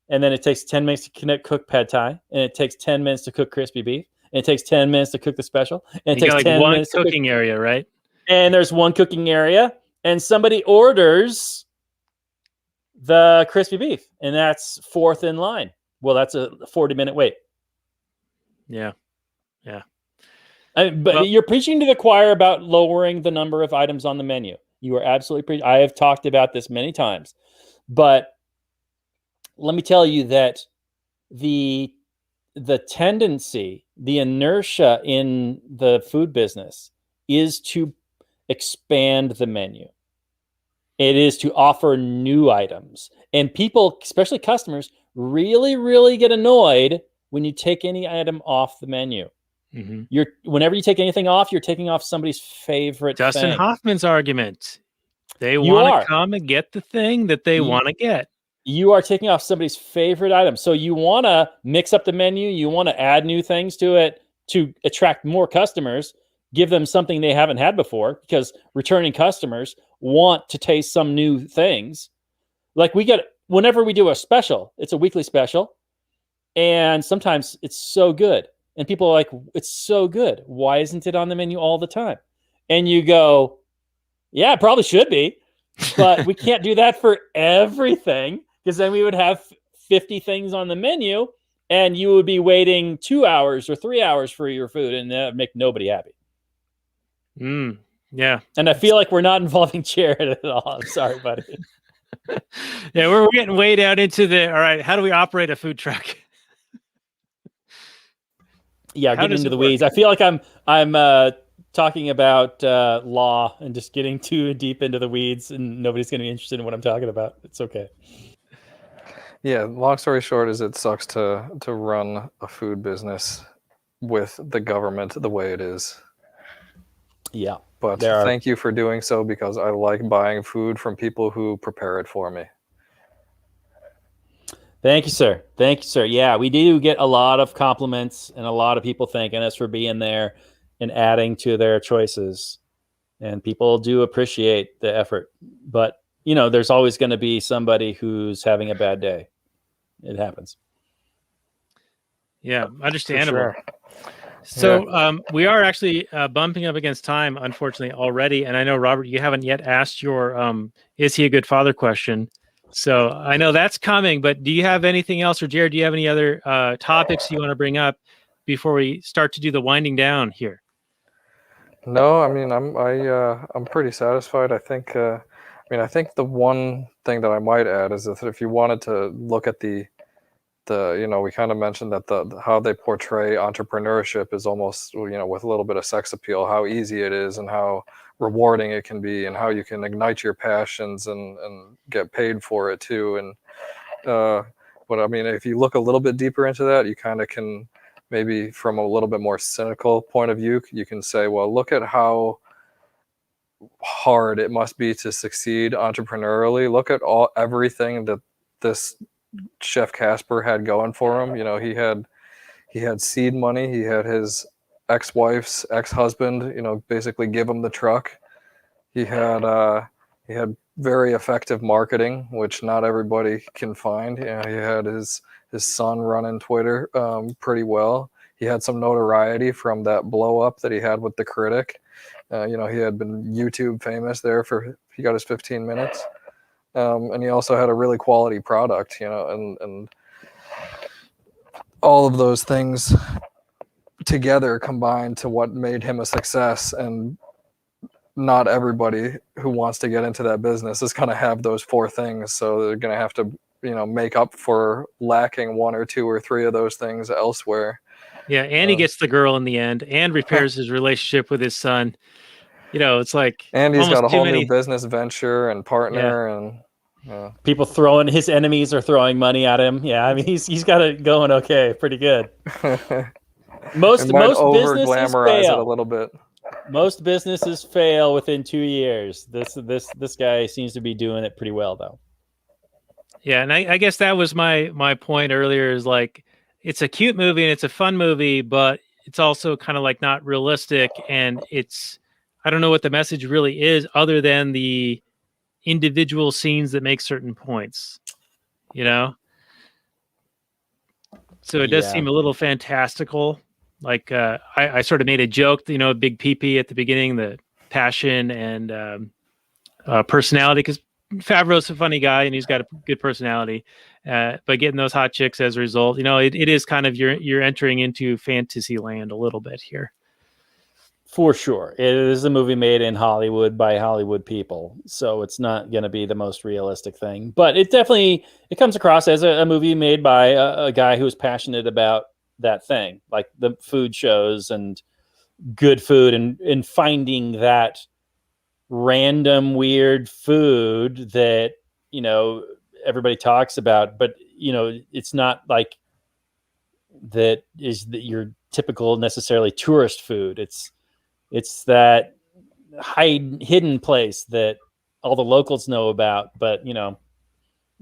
And then it takes 10 minutes to cook pad thai. And it takes 10 minutes to cook crispy beef. And it takes 10 minutes to cook the special. And it You takes got like 10 one minutes cooking area, right? And there's one cooking area. And somebody orders the crispy beef. And that's fourth in line. Well, that's a 40-minute wait. Yeah. Yeah. But you're preaching to the choir about lowering the number of items on the menu. You are absolutely preaching. I have talked about this many times. But let me tell you that the tendency, the inertia in the food business is to expand the menu. It is to offer new items. And people, especially customers, really, really get annoyed when you take any item off the menu. Mm-hmm. Whenever you take anything off, you're taking off somebody's favorite Dustin thing. Hoffman's argument. They want to come and get the thing that they want to get. You are taking off somebody's favorite item. So you want to mix up the menu. You want to add new things to it to attract more customers, give them something they haven't had before, because returning customers want to taste some new things. Like whenever we do a special, it's a weekly special. And sometimes it's so good. And people are like, it's so good. Why isn't it on the menu all the time? And you go, yeah, it probably should be. But we can't do that for everything, because then we would have 50 things on the menu and you would be waiting 2 hours or 3 hours for your food, and that would make nobody happy. Yeah. And I feel like we're not involving Jared at all. I'm sorry, buddy. Yeah, we're getting way down into all right, how do we operate a food truck? Yeah, getting into the weeds. I feel like I'm talking about law and just getting too deep into the weeds, and nobody's going to be interested in what I'm talking about. It's okay. Yeah, long story short is it sucks to run a food business with the government the way it is. Yeah. But thank you for doing so, because I like buying food from people who prepare it for me. Thank you, sir. Thank you, sir. Yeah, we do get a lot of compliments and a lot of people thanking us for being there and adding to their choices. And people do appreciate the effort. But, there's always going to be somebody who's having a bad day. It happens. Yeah, understandable. Sure. So we are actually bumping up against time, unfortunately, already. And I know, Robert, you haven't yet asked your is he a good father question. So I know that's coming, but do you have anything else, or Jared, do you have any other topics you want to bring up before we start to do the winding down here? No, I mean, I'm pretty satisfied. I think the one thing that I might add is that if you wanted to look at the we kind of mentioned that how they portray entrepreneurship is almost, with a little bit of sex appeal, how easy it is and how rewarding it can be and how you can ignite your passions and get paid for it too. And but I mean, if you look a little bit deeper into that, you kind of can maybe from a little bit more cynical point of view, you can say, well, look at how hard it must be to succeed entrepreneurially. Look at everything that this Chef Casper had going for him. He had seed money. He had his ex-wife's ex-husband, basically give him the truck. He had very effective marketing, which not everybody can find. He had his son running Twitter pretty well. He had some notoriety from that blow up that he had with The Critic. He had been YouTube famous there he got his 15 minutes. And he also had a really quality product, and all of those things together combined to what made him a success. And not everybody who wants to get into that business is going to have those 4 things. So they're going to have to, make up for lacking 1 or 2 or 3 of those things elsewhere. Yeah, and he gets the girl in the end and repairs his relationship with his son. It's like And he's got almost a too whole many. new business venture and partner, and People throwing his enemies are throwing money at him. Yeah, I mean he's got it going okay, pretty good. Most it might over businesses glamorize it a fail. little bit. Most businesses fail within 2 years. This guy seems to be doing it pretty well though. Yeah, and I guess that was my point earlier, is like it's a cute movie and it's a fun movie, but it's also kind of like not realistic, and I don't know what the message really is other than the individual scenes that make certain points, So it does seem a little fantastical. Like I sort of made a joke, big pee-pee at the beginning, the passion and personality, because Favreau's a funny guy and he's got a good personality. But getting those hot chicks as a result, it is kind of you're entering into fantasy land a little bit here. For sure. It is a movie made in Hollywood by Hollywood people, so it's not going to be the most realistic thing. But it comes across as a movie made by a guy who's passionate about that thing, like the food shows and good food and finding that random weird food that, everybody talks about. But, it's not like that is your typical necessarily tourist food. It's that hidden place that all the locals know about, but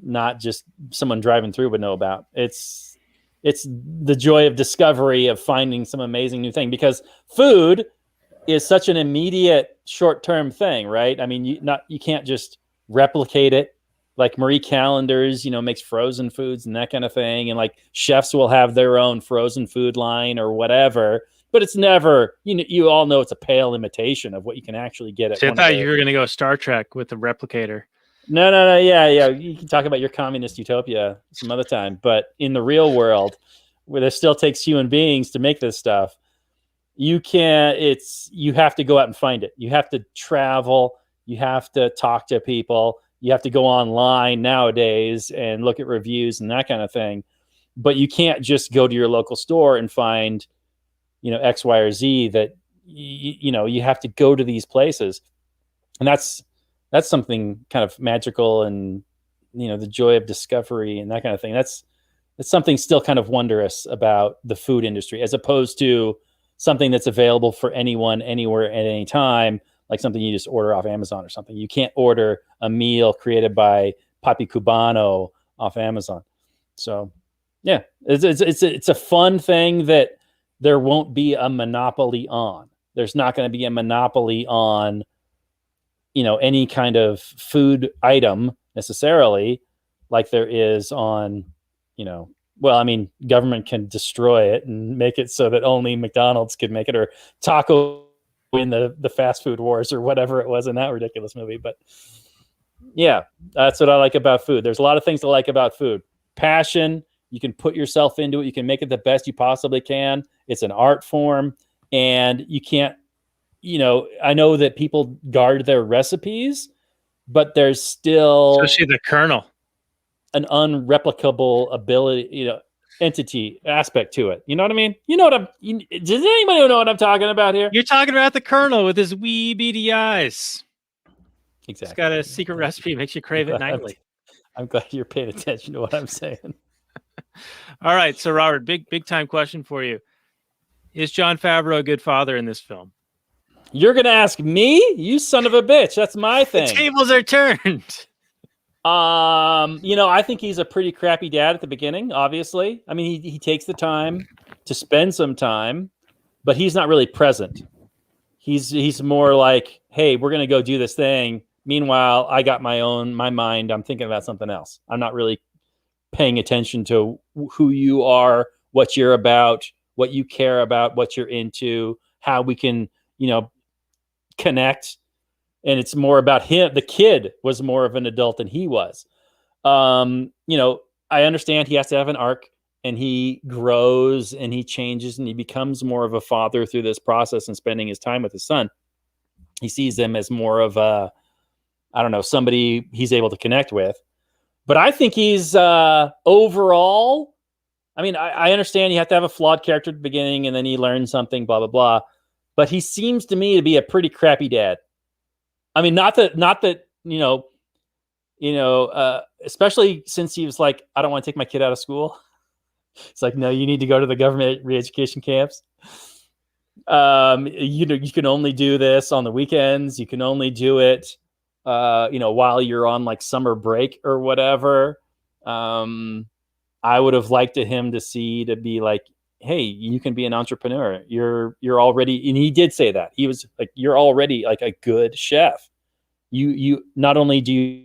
not just someone driving through would know about. It's the joy of discovery, of finding some amazing new thing, because food is such an immediate short-term thing, right? I mean, you can't just replicate it. Like Marie Callender's, makes frozen foods and that kind of thing, and like chefs will have their own frozen food line or whatever. But it's never, you all know it's a pale imitation of what you can actually get at. See, I thought you were going to go Star Trek with the replicator. No. Yeah. You can talk about your communist utopia some other time. But in the real world, where there still takes human beings to make this stuff, you have to go out and find it. You have to travel. You have to talk to people. You have to go online nowadays and look at reviews and that kind of thing. But you can't just go to your local store and find X, Y, or Z. That you have to go to these places, and that's something kind of magical, and the joy of discovery and that kind of thing. That's something still kind of wondrous about the food industry, as opposed to something that's available for anyone, anywhere, at any time, like something you just order off Amazon or something. You can't order a meal created by Papi Cubano off Amazon. So, yeah, it's a fun thing that there won't be a monopoly on. There's not going to be a monopoly on, any kind of food item necessarily, like there is on, government can destroy it and make it so that only McDonald's could make it, or Taco in the fast food wars or whatever it was in that ridiculous movie. But yeah, that's what I like about food. There's a lot of things to like about food. Passion. You can put yourself into it. You can make it the best you possibly can. It's an art form, and you can't, I know that people guard their recipes, but there's still, especially the Colonel, an unreplicable ability, entity aspect to it. You know what I mean? Does anybody know what I'm talking about here? You're talking about the Colonel with his wee beady eyes. Exactly. He's got a secret recipe, makes you crave it nightly. I'm glad you're paying attention to what I'm saying. All right, so Robert, big time question for you: is Jon Favreau a good father in this film? You're gonna ask me? You son of a bitch! That's my thing. The tables are turned. I think he's a pretty crappy dad at the beginning. Obviously, I mean, he takes the time to spend some time, but he's not really present. He's more like, hey, we're gonna go do this thing. Meanwhile, I got my mind. I'm thinking about something else. I'm not really paying attention to who you are, what you're about, what you care about, what you're into, how we can, connect. And it's more about him. The kid was more of an adult than he was. I understand he has to have an arc, and he grows and he changes and he becomes more of a father through this process and spending his time with his son. He sees them as more of a, I don't know, somebody he's able to connect with. But I think he's overall, I mean, I understand you have to have a flawed character at the beginning and then he learns something, blah, blah, blah. But he seems to me to be a pretty crappy dad. I mean, not that, especially since he was like, I don't want to take my kid out of school. It's like, no, you need to go to the government re-education camps. You can only do this on the weekends. You can only do it, while you're on like summer break or whatever. I would have liked him to be like, hey, you can be an entrepreneur. You're already, and he did say that. He was like, you're already like a good chef. You not only do you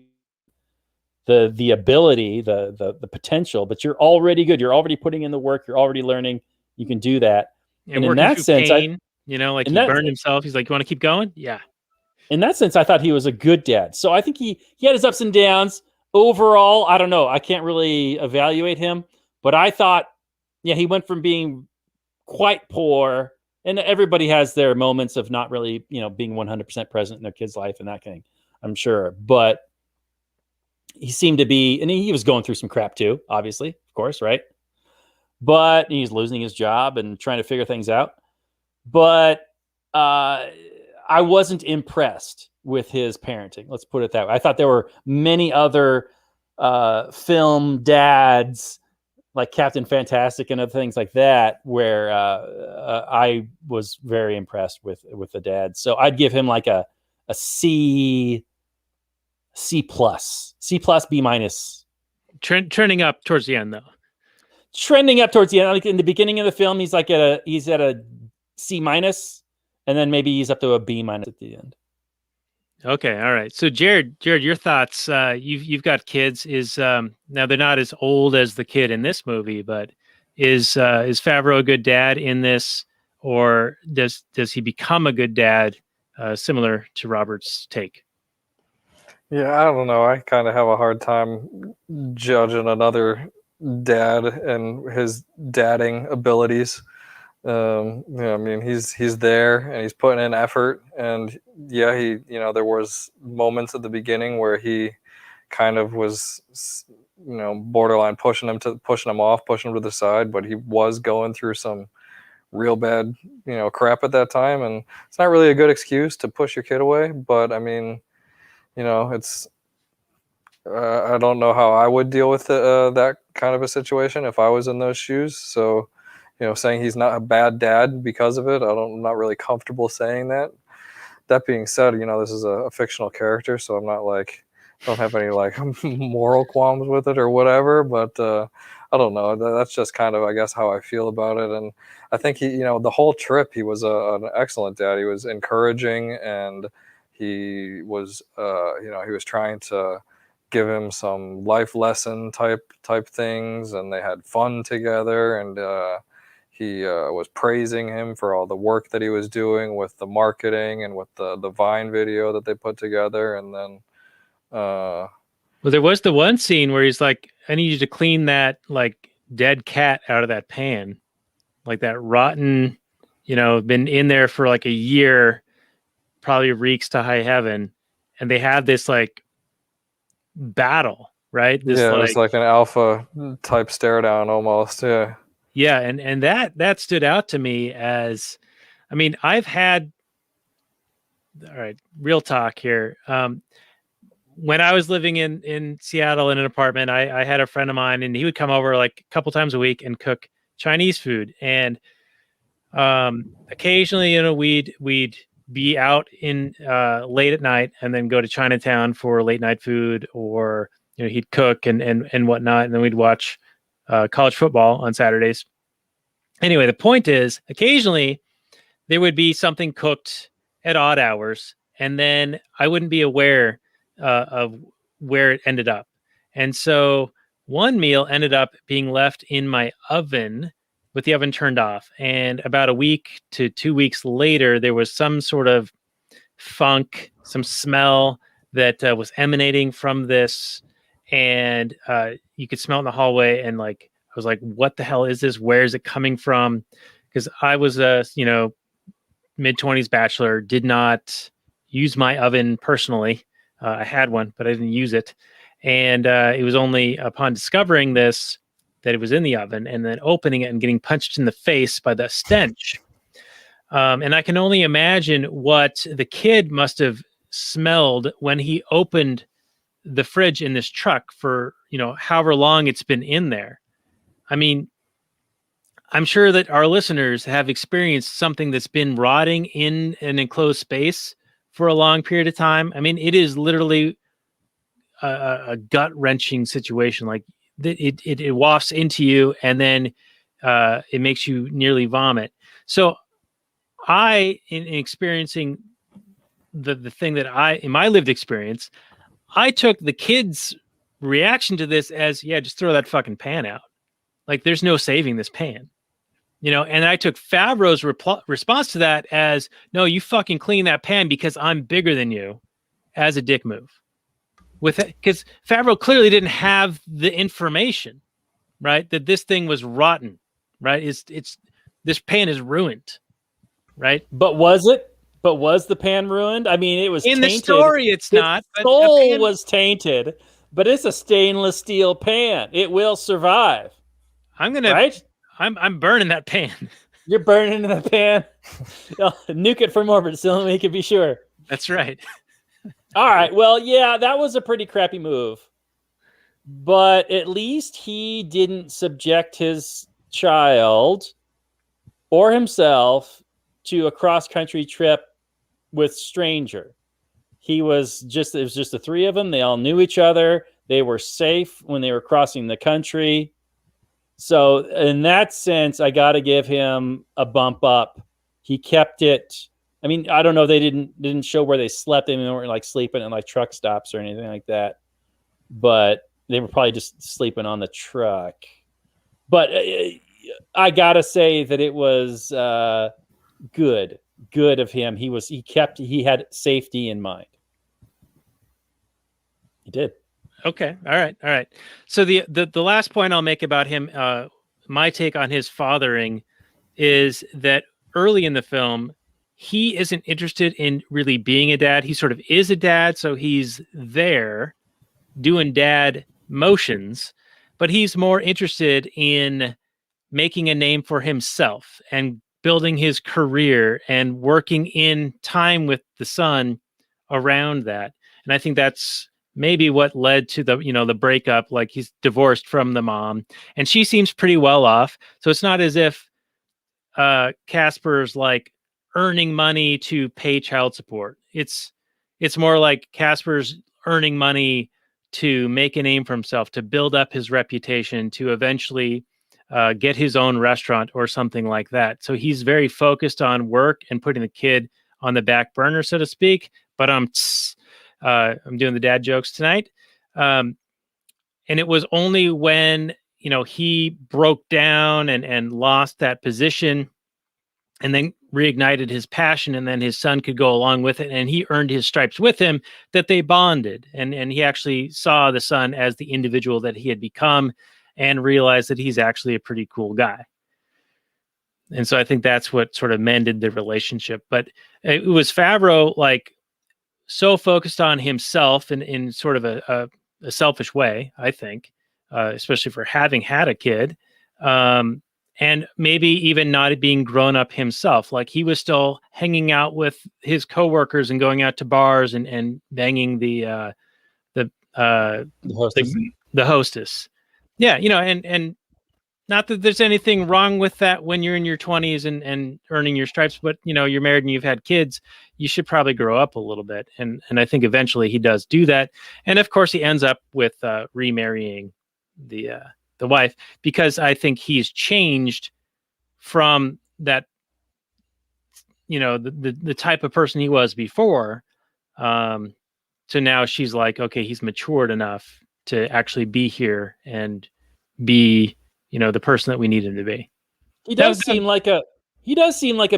the ability, the potential, but you're already good. You're already putting in the work. You're already learning. You can do that. And in that sense, pain, he burned himself. He's like, you want to keep going? Yeah. In that sense, I thought he was a good dad. So I think he had his ups and downs. Overall, I don't know. I can't really evaluate him, but I thought, yeah, he went from being quite poor, and everybody has their moments of not really, being 100% present in their kid's life and that kind of thing, I'm sure. But he seemed to be, and he was going through some crap too, obviously, of course, right? But he's losing his job and trying to figure things out. But I wasn't impressed with his parenting. Let's put it that way. I thought there were many other film dads like Captain Fantastic and other things like that where I was very impressed with the dad. So I'd give him like a C+, B minus. Trending up towards the end, though. Trending up towards the end. Like in the beginning of the film, he's at a C minus, and then maybe he's up to a B minus at the end. Okay, all right. So Jared, your thoughts? You've got kids. Now they're not as old as the kid in this movie, but is Favreau a good dad in this, or does he become a good dad, similar to Robert's take? Yeah, I don't know. I kind of have a hard time judging another dad and his dadding abilities. I mean, he's there and he's putting in effort, and yeah, there was moments at the beginning where he kind of was, borderline pushing him off, pushing him to the side, but he was going through some real bad, crap at that time, and it's not really a good excuse to push your kid away. But I mean, it's I don't know how I would deal with that kind of a situation if I was in those shoes. So, saying he's not a bad dad because of it, I'm not really comfortable saying that. That being said, this is a fictional character, so I'm not like, don't have any like moral qualms with it or whatever. But I don't know. That's just kind of, I guess, how I feel about it. And I think he, the whole trip, he was an excellent dad. He was encouraging, and he was, he was trying to give him some life lesson type things, and they had fun together, and he was praising him for all the work that he was doing with the marketing and with the Vine video that they put together. And then well, there was the one scene where he's like, I need you to clean that like dead cat out of that pan, like that rotten, been in there for like a year, probably reeks to high heaven. And they have this like battle, right? It was like an alpha type stare down almost. Yeah, and that stood out to me as, I mean, I've had, all right, real talk here. When I was living in Seattle in an apartment, I had a friend of mine, and he would come over like a couple times a week and cook Chinese food. And occasionally, we'd be out in late at night and then go to Chinatown for late night food, or he'd cook and whatnot, and then we'd watch college football on Saturdays. Anyway, the point is, occasionally there would be something cooked at odd hours, and then I wouldn't be aware of where it ended up. And so one meal ended up being left in my oven with the oven turned off. And about a week to 2 weeks later, there was some sort of funk, some smell that was emanating from this. And you could smell it in the hallway. And like, I was like, what the hell is this? Where is it coming from? Because I was a, mid-20s bachelor, did not, use my oven personally. I had one, but I didn't use it. And it was only upon discovering this that it was in the oven, and then opening it and getting punched in the face by the stench. And I can only imagine what the kid must have smelled when he opened the fridge in this truck for, however long it's been in there. I mean, I'm sure that our listeners have experienced something that's been rotting in an enclosed space for a long period of time. I mean, it is literally a gut-wrenching situation. Like it wafts into you, and then it makes you nearly vomit. So in experiencing the thing that in my lived experience, I took the kids' reaction to this as, yeah, just throw that fucking pan out. Like, there's no saving this pan. And I took Favreau's response to that as, no, you fucking clean that pan because I'm bigger than you, as a dick move. Because Favreau clearly didn't have the information, right? That this thing was rotten, right? This pan is ruined, right? But was it? But was the pan ruined? I mean, it was in tainted. The story. It's not. The soul was tainted, but it's a stainless steel pan. It will survive. Right? I'm burning that pan. You're burning the pan. Nuke it from orbit so we can be sure. That's right. All right. Well, yeah, that was a pretty crappy move. But at least he didn't subject his child or himself to a cross-country trip with stranger. It was just the three of them. They all knew each other. They were safe when they were crossing the country. So in that sense, I got to give him a bump up. He kept it. I mean, I don't know. They didn't show where they slept. They weren't like sleeping in like truck stops or anything like that. But they were probably just sleeping on the truck. But I got to say that it was good of him. He had safety in mind. He did. Okay. All right. So the last point I'll make about him, my take on his fathering, is that early in the film, he isn't interested in really being a dad. He sort of is a dad, so he's there doing dad motions, but he's more interested in making a name for himself and building his career and working in time with the son around that. And I think that's maybe what led to the breakup. Like, he's divorced from the mom, and she seems pretty well off. So it's not as if Casper's like earning money to pay child support. It's more like Casper's earning money to make a name for himself, to build up his reputation, to eventually get his own restaurant or something like that. So he's very focused on work and putting the kid on the back burner, so to speak. But I'm doing the dad jokes tonight. And it was only when, he broke down and lost that position and then reignited his passion, and then his son could go along with it, and he earned his stripes with him, that they bonded. And he actually saw the son as the individual that he had become and realized that he's actually a pretty cool guy. And so I think that's what sort of mended the relationship. But it was Favreau, like, so focused on himself in sort of a selfish way, I think, especially for having had a kid, and maybe even not being grown up himself. Like, he was still hanging out with his coworkers and going out to bars and banging the hostess. Yeah, and not that there's anything wrong with that when you're in your 20s and earning your stripes, but you're married and you've had kids, you should probably grow up a little bit. And I think eventually he does do that. And of course he ends up with remarrying the wife, because I think he's changed from that, the type of person he was before. So now she's like, okay, he's matured enough to actually be here and be, the person that we need him to be. He does seem like a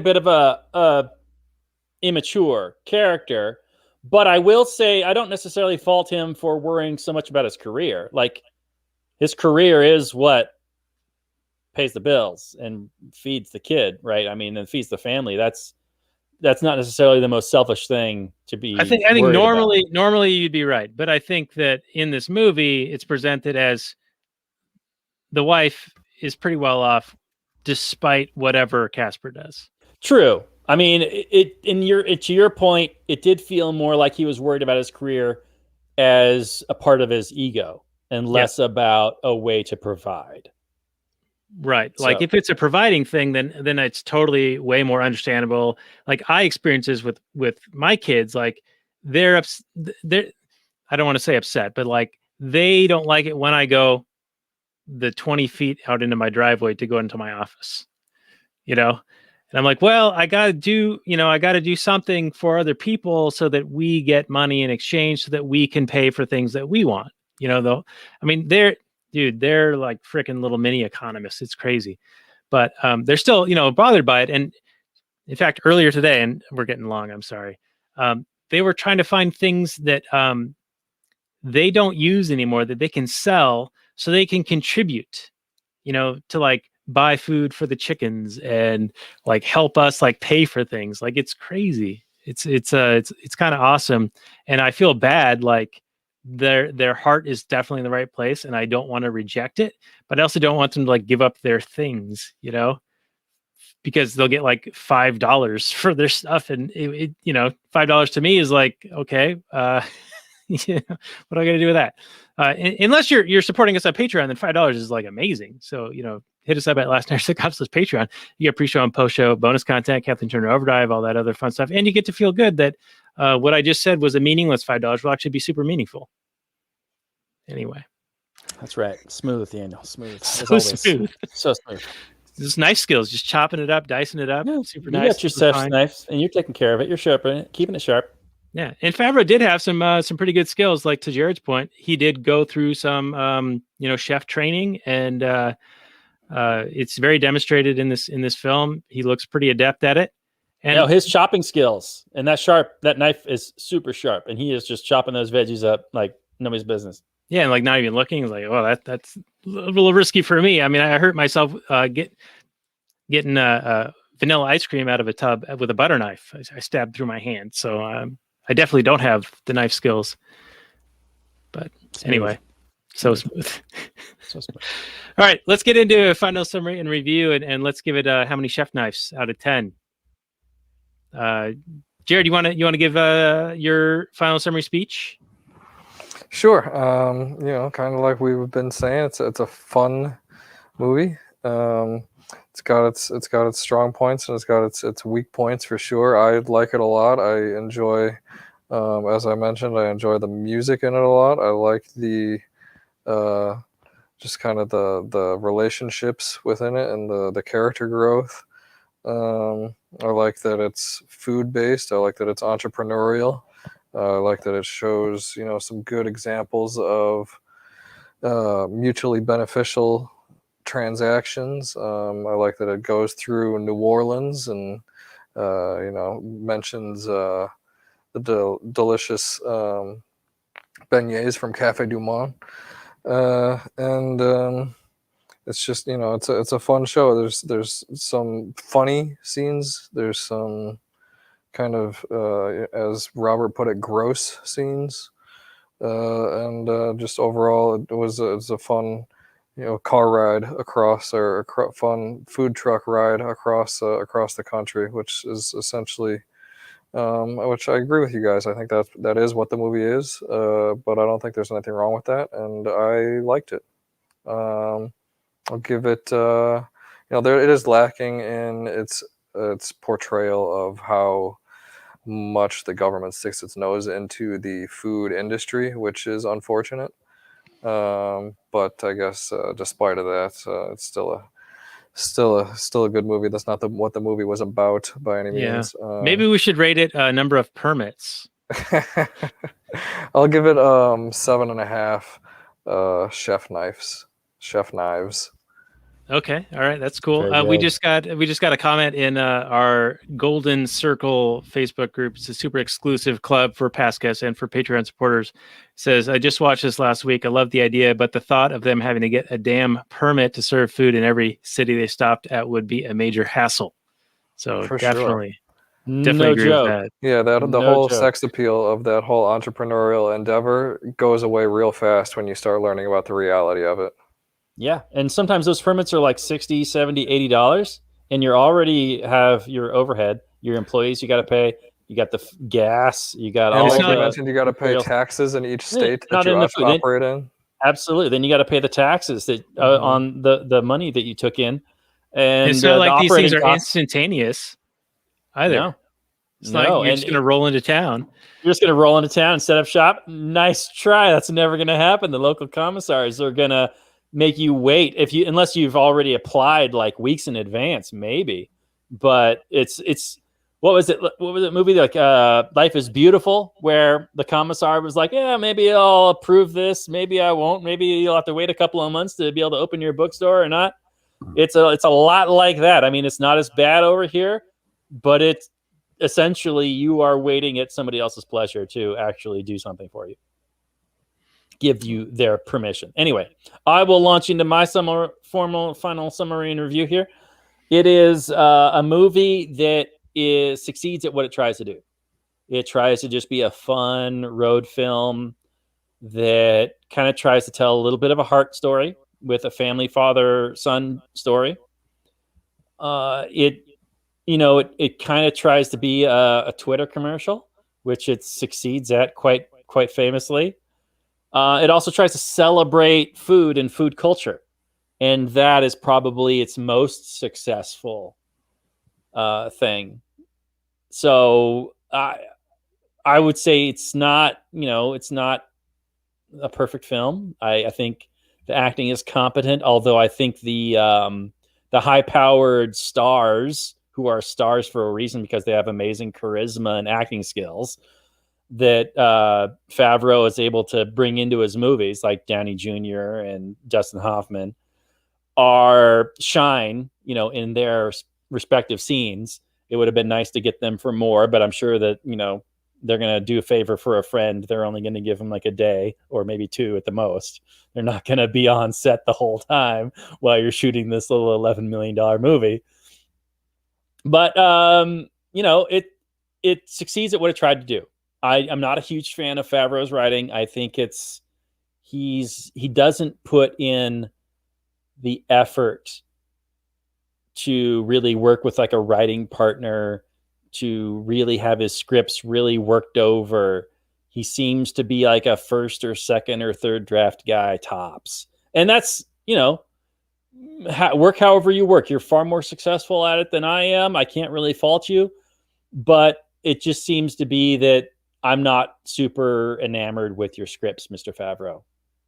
bit of a immature character, but I will say I don't necessarily fault him for worrying so much about his career. Like, his career is what pays the bills and feeds the kid, right? I mean, and feeds the family. That's that's not necessarily the most selfish thing to be. I think worried about. normally you'd be right, but I think that in this movie it's presented as the wife is pretty well off despite whatever Casper does. True. I mean, to your point, it did feel more like he was worried about his career as a part of his ego and less about a way to provide. Right. Like if it's a providing thing, then it's totally way more understandable. Like I experience this with my kids, like they're I don't want to say upset, but like they don't like it when I go the 20 feet out into my driveway to go into my office, you know? And I'm like, well, I got to do something for other people so that we get money in exchange so that we can pay for things that we want, though. I mean, they're like freaking little mini economists. It's crazy, but they're still, bothered by it. And in fact, earlier today, and we're getting long, I'm sorry. They were trying to find things that they don't use anymore that they can sell so they can contribute, to like buy food for the chickens and like help us like pay for things. Like it's crazy. It's kind of awesome. And I feel bad. Like their heart is definitely in the right place and I don't want to reject it, but I also don't want them to like give up their things, because they'll get like $5 for their stuff. And it $5 to me is like, okay, what am I going to do with that? Unless you're supporting us on Patreon, then $5 is like amazing. So, hit us up at @Patreon. You get pre-show and post-show bonus content, Captain Turner Overdrive, all that other fun stuff. And you get to feel good that what I just said was a meaningless $5 will actually be super meaningful. Anyway. That's right. Smooth, Daniel. Smooth. So smooth. So smooth. Just knife skills, just chopping it up, dicing it up. Yeah, super you nice. got your chef's knives and you're taking care of it. You're sharpening it, keeping it sharp. Yeah, and Favreau did have some pretty good skills. Like to Jared's point, he did go through some chef training, and it's very demonstrated in this film. He looks pretty adept at it. And his chopping skills and that knife is super sharp, and he is just chopping those veggies up like nobody's business. Yeah, and like not even looking. It's like, oh, that's a little risky for me. I mean, I hurt myself getting vanilla ice cream out of a tub with a butter knife. I stabbed through my hand, so I definitely don't have the knife skills. But anyway, so smooth. So smooth. All right, let's get into a final summary and review, and let's give it how many chef knives out of 10. Jared, you want to give your final summary speech? Sure. Kind of like we've been saying, it's a fun movie. It's got its strong points and it's got its weak points for sure. I like it a lot. I enjoy, as I mentioned, I enjoy the music in it a lot. I like the just kind of the relationships within it and the character growth. I like that it's food based. I like that it's entrepreneurial. I like that it shows, some good examples of mutually beneficial transactions. I like that it goes through New Orleans and, mentions the delicious beignets from Cafe Du Monde. It's just, it's a fun show. There's some funny scenes. There's some kind of, as Robert put it, gross scenes. And just overall, it's a fun, car ride across, or a fun food truck ride across the country, which is essentially, which I agree with you guys. I think that is what the movie is, but I don't think there's anything wrong with that, and I liked it. I'll give it, it is lacking in its portrayal of how much the government sticks its nose into the food industry, which is unfortunate. But I guess despite of that, it's still a good movie. That's not what the movie was about by any means. Maybe we should rate it a number of permits. I'll give it 7.5 chef knives. Okay, all right, that's cool. We just got a comment in our Golden Circle Facebook group. It's a super exclusive club for past guests and for Patreon supporters. It says, I just watched this last week. I love the idea, but the thought of them having to get a damn permit to serve food in every city they stopped at would be a major hassle. So For definitely, Definitely No agree with joke. that. Yeah, that the No whole joke. sex appeal of that whole entrepreneurial endeavor goes away real fast when you start learning about the reality of it. Yeah, and sometimes those permits are like $60, $70, $80, and you already have your overhead, your employees you got to pay, you got the gas, you got And all it's like not you the mentioned, you got to pay materials. taxes in each state that Not you in the food. operate in. Absolutely. Then you got to pay the taxes that Mhm. on the money that you took in, And and it's not the like these things operating are costs. instantaneous either. No, It's not like no, you're and just going to roll into town. you're just going to roll into town and set up shop. Nice try. That's never going to happen. The local commissaries are going to make you wait unless you've already applied like weeks in advance, maybe. But it's what was it? What was it movie like? Life is Beautiful, where the commissar was like, "Yeah, maybe I'll approve this. Maybe I won't. Maybe you'll have to wait a couple of months to be able to open your bookstore or not." It's a lot like that. I mean, it's not as bad over here, but it's essentially you are waiting at somebody else's pleasure to actually do something for you, give you their permission. Anyway, I will launch into my final summary and review here. It is a movie that succeeds at what it tries to do. It tries to just be a fun road film that kind of tries to tell a little bit of a heart story with a family father-son story. It kind of tries to be a Twitter commercial, which it succeeds at quite famously. It also tries to celebrate food and food culture, and that is probably its most successful thing. So I would say it's not a perfect film. I think the acting is competent, although I think the high-powered stars, who are stars for a reason because they have amazing charisma and acting skills, that Favreau is able to bring into his movies, like Downey Jr. and Dustin Hoffman, shine, in their respective scenes. It would have been nice to get them for more, but I'm sure that, they're going to do a favor for a friend. They're only going to give them like a day or maybe two at the most. They're not going to be on set the whole time while you're shooting this little $11 million movie. But, it succeeds at what it tried to do. I'm not a huge fan of Favreau's writing. I think he doesn't put in the effort to really work with like a writing partner, to really have his scripts really worked over. He seems to be like a first or second or third draft guy tops. And that's, work however you work. You're far more successful at it than I am. I can't really fault you. But it just seems to be that I'm not super enamored with your scripts, Mr. Favreau,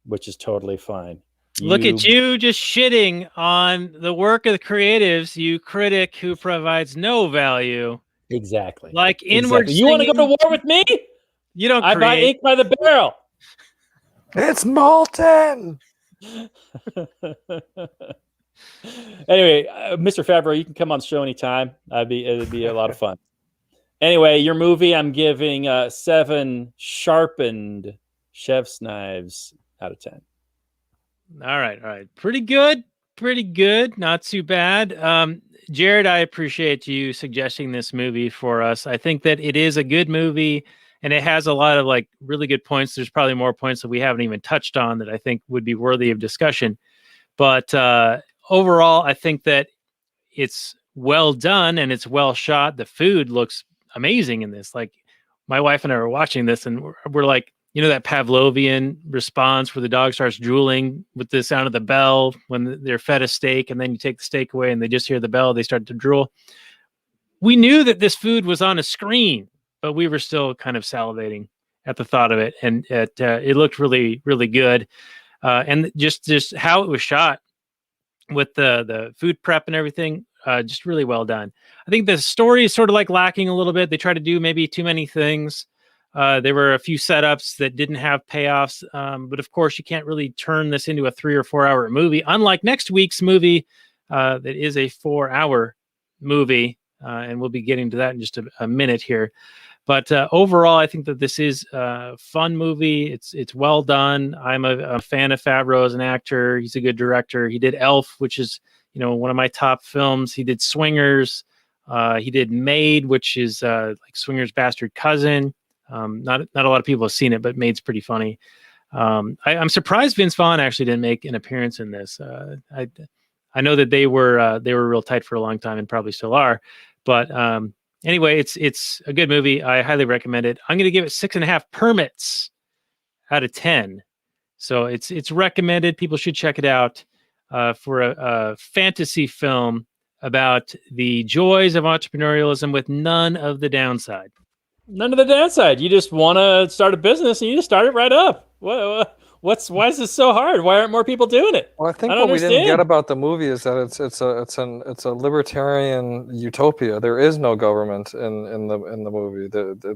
which is totally fine. Look at you just shitting on the work of the creatives, you critic who provides no value. Exactly. Like inward exactly. You want to go to war with me? You don't I buy create. ink by the barrel. It's molten. Anyway, Mr. Favreau, you can come on the show anytime. It'd be a lot of fun. Anyway, your movie, I'm giving 7 sharpened chef's knives out of 10. All right. Pretty good. Not too bad. Jared, I appreciate you suggesting this movie for us. I think that it is a good movie and it has a lot of like really good points. There's probably more points that we haven't even touched on that I think would be worthy of discussion. But overall, I think that it's well done and it's well shot. The food looks amazing in this. Like my wife and I were watching this and we're like, that Pavlovian response where the dog starts drooling with the sound of the bell when they're fed a steak, and then you take the steak away and they just hear the bell, they start to drool. We knew that this food was on a screen, but we were still kind of salivating at the thought of it. And it looked really, really good. And just how it was shot with the food prep and everything, just really well done. I think the story is sort of like lacking a little bit. They try to do maybe too many things. There were a few setups that didn't have payoffs, but of course you can't really turn this into a 3 or 4 hour movie, unlike next week's movie that is a 4-hour movie, and we'll be getting to that in just a minute here. But overall, I think that this is a fun movie. It's well done. I'm a fan of Favreau as an actor. He's a good director. He did Elf, which is one of my top films. He did Swingers. He did Maid, which is like Swinger's bastard cousin. Not a lot of people have seen it, but Maid's pretty funny. I'm surprised Vince Vaughn actually didn't make an appearance in this. I know that they were real tight for a long time and probably still are, but anyway, it's a good movie. I highly recommend it. I'm going to give it 6.5 permits out of 10. So it's recommended. People should check it out for a fantasy film about the joys of entrepreneurialism with none of the downside. None of the downside. You just want to start a business and you just start it right up. Why is this so hard? Why aren't more people doing it? Well, I think what we didn't get about the movie is that it's a libertarian utopia. There is no government in the movie.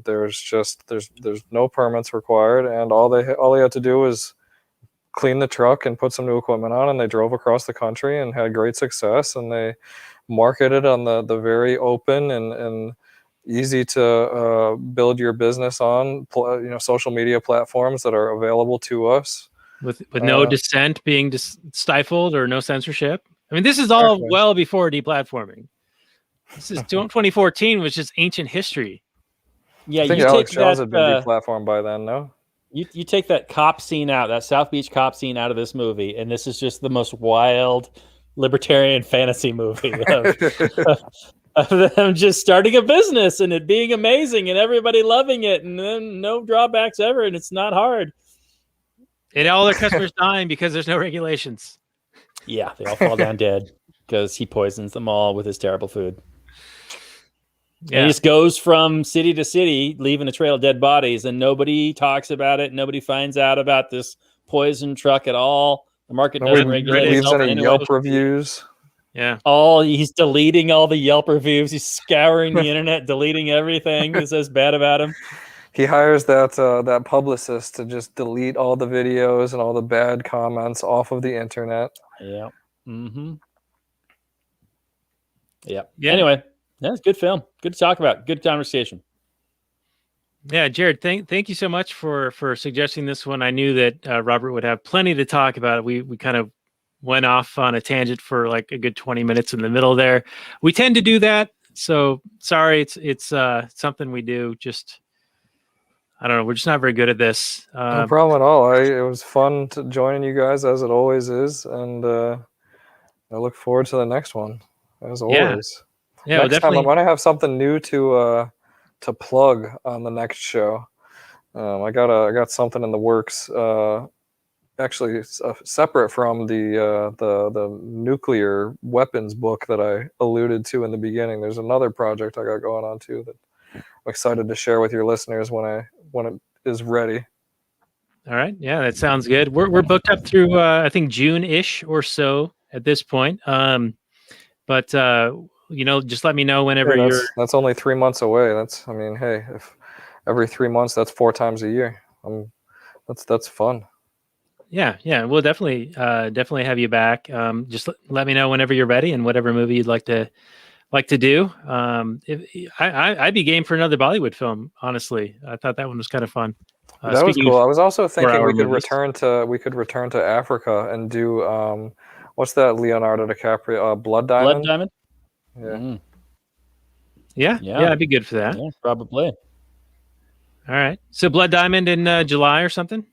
There's no permits required, and all they had to do is clean the truck and put some new equipment on, and they drove across the country and had great success. And they marketed on the very open and easy to build your business on, social media platforms that are available to us, with no dissent being stifled or no censorship. I mean, this is all well before deplatforming. This is 2014, was just ancient history. Yeah, I think Alex Jones had been deplatformed by then. No, you take that cop scene out, that South Beach cop scene out of this movie, and this is just the most wild libertarian fantasy movie of them just starting a business and it being amazing and everybody loving it and then no drawbacks ever and it's not hard. And all their customers dying because there's no regulations. Yeah, they all fall down dead because he poisons them all with his terrible food. Yeah. And he just goes from city to city, leaving a trail of dead bodies, and nobody talks about it. Nobody finds out about this poison truck at all. The market doesn't regulate it. Leaves any Yelp reviews. Yeah. He's deleting all the Yelp reviews. He's scouring the internet, deleting everything that says bad about him. He hires that publicist to just delete all the videos and all the bad comments off of the internet. Yeah. Mm-hmm. Yeah. Anyway, that's a good film. Good to talk about. Good conversation. Yeah, Jared, thank you so much for suggesting this one. I knew that Robert would have plenty to talk about. We kind of went off on a tangent for like a good 20 minutes in the middle there. We tend to do that, so sorry. It's something we do. Just, I don't know. We're just not very good at this. No problem at all. It was fun joining you guys, as it always is, and I look forward to the next one, as always. Yeah, next definitely. time I'm gonna have something new to plug on the next show. I got something in the works. Actually, separate from the nuclear weapons book that I alluded to in the beginning. There's another project I got going on too that I'm excited to share with your listeners when it is ready. All right, yeah, that sounds good. We're booked up through I think June-ish or so at this point. But just let me know whenever that's only 3 months away. Hey, if every 3 months, that's 4 times a year. That's fun. Yeah, we'll definitely have you back. Just let me know whenever you're ready and whatever movie you'd like to do. I'd be game for another Bollywood film. Honestly, I thought that one was kind of fun. That was cool. I was also thinking we could return to Africa and do what's that Leonardo DiCaprio Blood Diamond? Blood Diamond. Yeah. Mm. Yeah, I'd be good for that. Yeah, probably. All right. So Blood Diamond in July or something.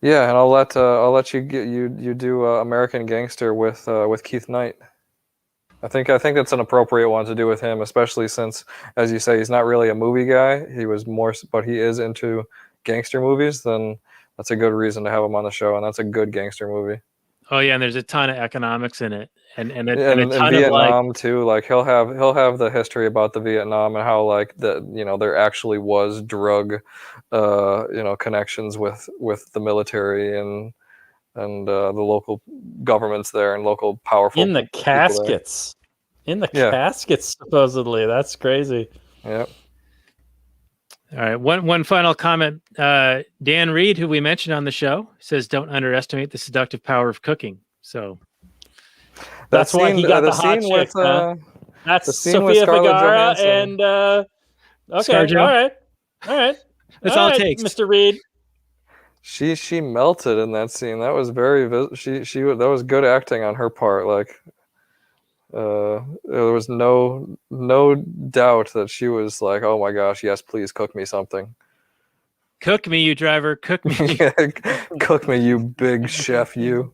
Yeah, and I'll let you do American Gangster with Keith Knight. I think that's an appropriate one to do with him, especially since, as you say, he's not really a movie guy. But he is into gangster movies. Then that's a good reason to have him on the show, and that's a good gangster movie. Oh yeah, and there's a ton of economics in it, and a Vietnam ton of like, too. Like he'll have the history about the Vietnam and how there actually was drug connections with the military and the local governments there and local powerful in the caskets. Caskets, supposedly. That's crazy. Yep. All right. One final comment. Dan Reed, who we mentioned on the show, says, "Don't underestimate the seductive power of cooking." So that's why he got the hot chick. That's the scene Sofia Vergara and okay. Scarjo. All right. That's all it takes, Mr. Reed. She melted in that scene. That was that was good acting on her part. Like There was no doubt that she was like, "Oh my gosh, yes, please cook me something." Cook me, you driver. Cook me. Cook me, you big chef, you.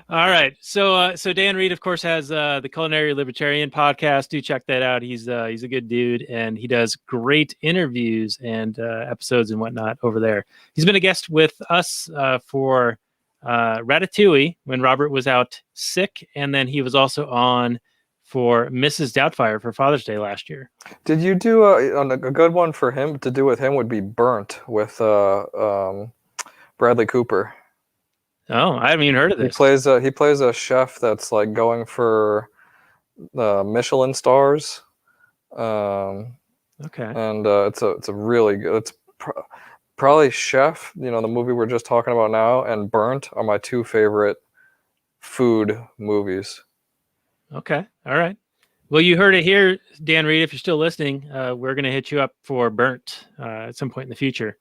All right. So Dan Reed, of course, has the Culinary Libertarian podcast. Do check that out. He's a good dude, and he does great interviews and episodes and whatnot over there. He's been a guest with us for Ratatouille when Robert was out sick, and then he was also on for Mrs. Doubtfire for Father's Day last year. Did you do a good one for him to do with him would be Burnt with Bradley Cooper. Oh, I haven't even heard of this. He plays a chef that's like going for Michelin stars. Okay. And it's a really good. It's probably Chef. You know, the movie we're just talking about now, and Burnt are my two favorite food movies. Okay. All right. Well, you heard it here, Dan Reed. If you're still listening, we're going to hit you up for Burnt at some point in the future.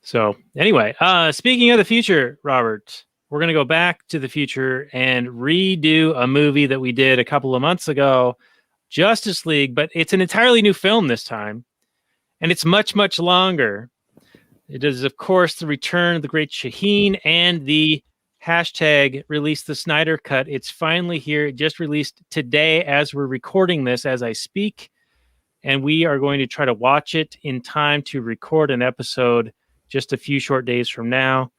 So anyway, speaking of the future, Robert, we're going to go back to the future and redo a movie that we did a couple of months ago, Justice League, but it's an entirely new film this time, and it's much, much longer. It is, of course, the return of the great Shaheen and the hashtag release the Snyder Cut. It's finally here. It just released today as we're recording this as I speak, and we are going to try to watch it in time to record an episode just a few short days from now.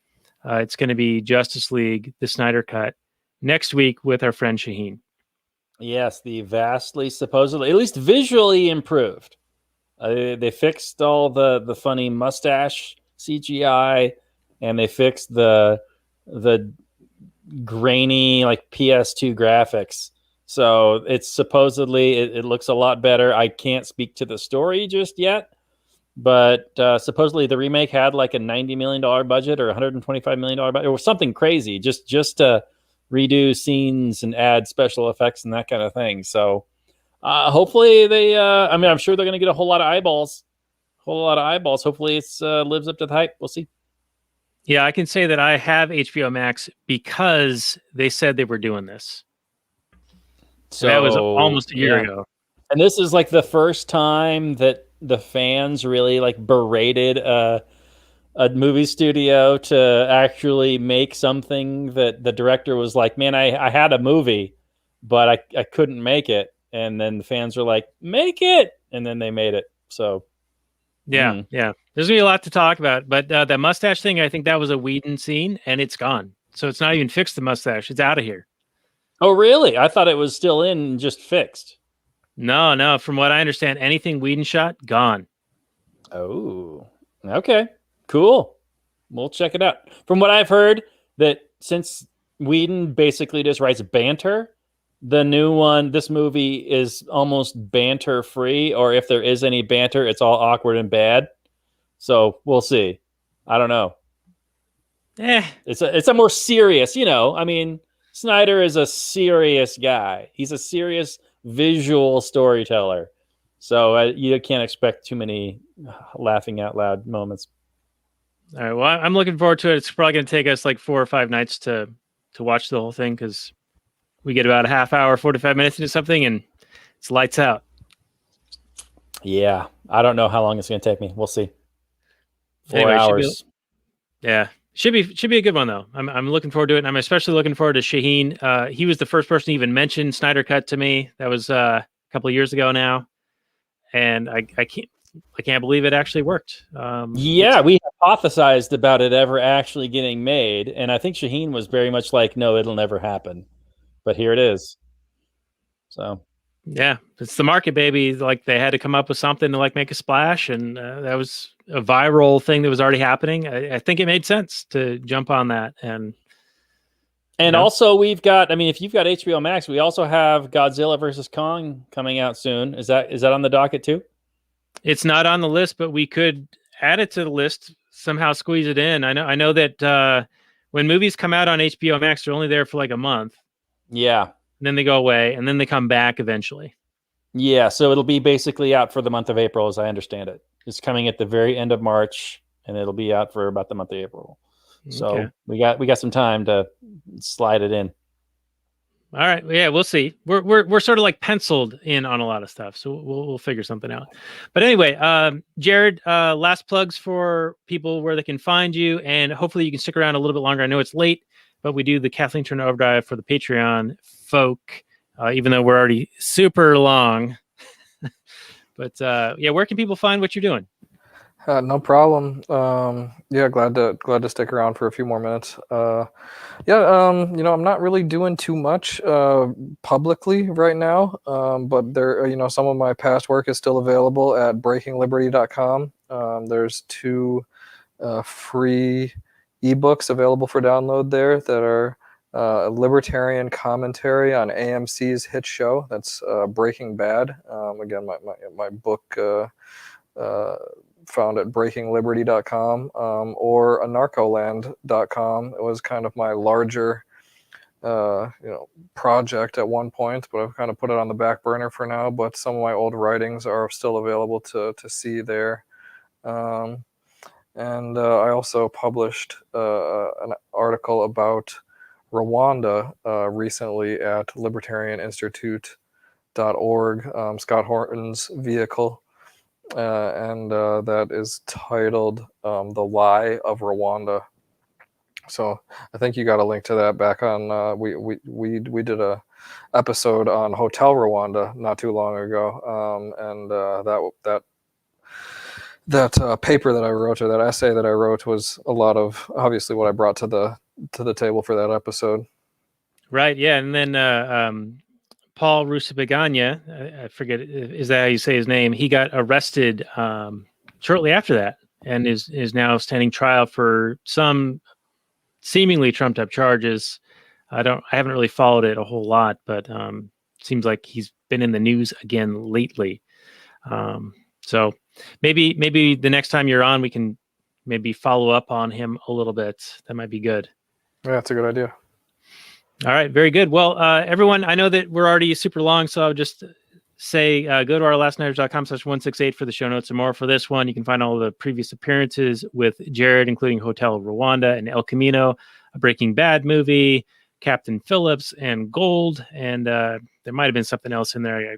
It's going to be Justice League, the Snyder Cut, next week with our friend Shaheen. Yes, the vastly, supposedly, at least visually improved. They fixed all the funny mustache CGI, and they fixed the grainy like PS2 graphics. So it's supposedly it looks a lot better. I can't speak to the story just yet, but supposedly the remake had like a $90 million budget or $125 million budget or something crazy, just to redo scenes and add special effects and that kind of thing. So hopefully they, I'm sure they're going to get a whole lot of eyeballs. Hopefully it's lives up to the hype. We'll see. Yeah, I can say that I have HBO Max because they said they were doing this. So that was almost a year ago. And this is like the first time that the fans really like berated a movie studio to actually make something that the director was like, man, I had a movie, but I couldn't make it. And then the fans were like, make it. And then they made it. So yeah. There's gonna be a lot to talk about, but that mustache thing, I think that was a Whedon scene, and it's gone. So it's not even fixed. The mustache, it's out of here. Oh, really? I thought it was still in and just fixed. No. From what I understand, anything Whedon shot, gone. Oh, okay, cool. We'll check it out. From what I've heard, that since Whedon basically just writes banter, the new one, this movie is almost banter free, or if there is any banter, it's all awkward and bad. So we'll see. I don't know. It's a more serious, I mean, Snyder is a serious guy. He's a serious visual storyteller. So you can't expect too many laughing out loud moments. All right. Well, I'm looking forward to it. It's probably going to take us like 4 or 5 nights to watch the whole thing, because we get about a half hour, 45 minutes into something, and it's lights out. Yeah. I don't know how long it's going to take me. We'll see. 4 anyway, hours. Should be a good one, though. I'm looking forward to it, and I'm especially looking forward to Shaheen. He was the first person to even mention Snyder Cut to me. That was a couple of years ago now, and I can't believe it actually worked. We hypothesized about it ever actually getting made, and I think Shaheen was very much like, no, it'll never happen. But here it is. So yeah, it's the market, baby. Like, they had to come up with something to like make a splash, and that was a viral thing that was already happening. I think it made sense to jump on that. And also we've got, if you've got HBO Max, we also have Godzilla versus Kong coming out soon. Is that on the docket too? It's not on the list, but we could add it to the list, somehow squeeze it in. I know that when movies come out on HBO Max, they're only there for like a month. Yeah. And then they go away, and then they come back eventually. Yeah, so it'll be basically out for the month of April, as I understand it. It's coming at the very end of March, and it'll be out for about the month of April. So we got some time to slide it in. All right. Yeah, we'll see. We're sort of like penciled in on a lot of stuff, so we'll figure something out. But anyway, Jared, last plugs for people where they can find you, and hopefully you can stick around a little bit longer. I know it's late, but we do the Kathleen Turner Overdrive for the Patreon folk, even though we're already super long. But yeah, where can people find what you're doing? No problem. Yeah, glad to stick around for a few more minutes. I'm not really doing too much publicly right now, but there, some of my past work is still available at breakingliberty.com. There's 2 free ebooks available for download there that are a libertarian commentary on AMC's hit show. That's Breaking Bad. Again, my book. Found at breakingliberty.com or anarcholand.com. It was kind of my larger project at one point, but I've kind of put it on the back burner for now. But some of my old writings are still available to see there. And I also published an article about Rwanda recently at libertarianinstitute.org, Scott Horton's vehicle. And that is titled "The Lie of Rwanda." So I think you got a link to that back on. We did a episode on Hotel Rwanda not too long ago, and that paper that I wrote, or that essay that I wrote, was a lot of obviously what I brought to the table for that episode. Right. Yeah, and then Paul Rusesabagina, I forget, is that how you say his name? He got arrested shortly after that, and is now standing trial for some seemingly trumped up charges. I haven't really followed it a whole lot, but seems like he's been in the news again lately. So maybe the next time you're on, we can maybe follow up on him a little bit. That might be good. Yeah, that's a good idea. All right, very good. Well, everyone, I know that we're already super long, so I'll just say go to ourlastnighters.com/168 for the show notes and more for this one. You can find all the previous appearances with Jared, including Hotel Rwanda and El Camino, a Breaking Bad movie, Captain Phillips, and Gold, and there might have been something else in there.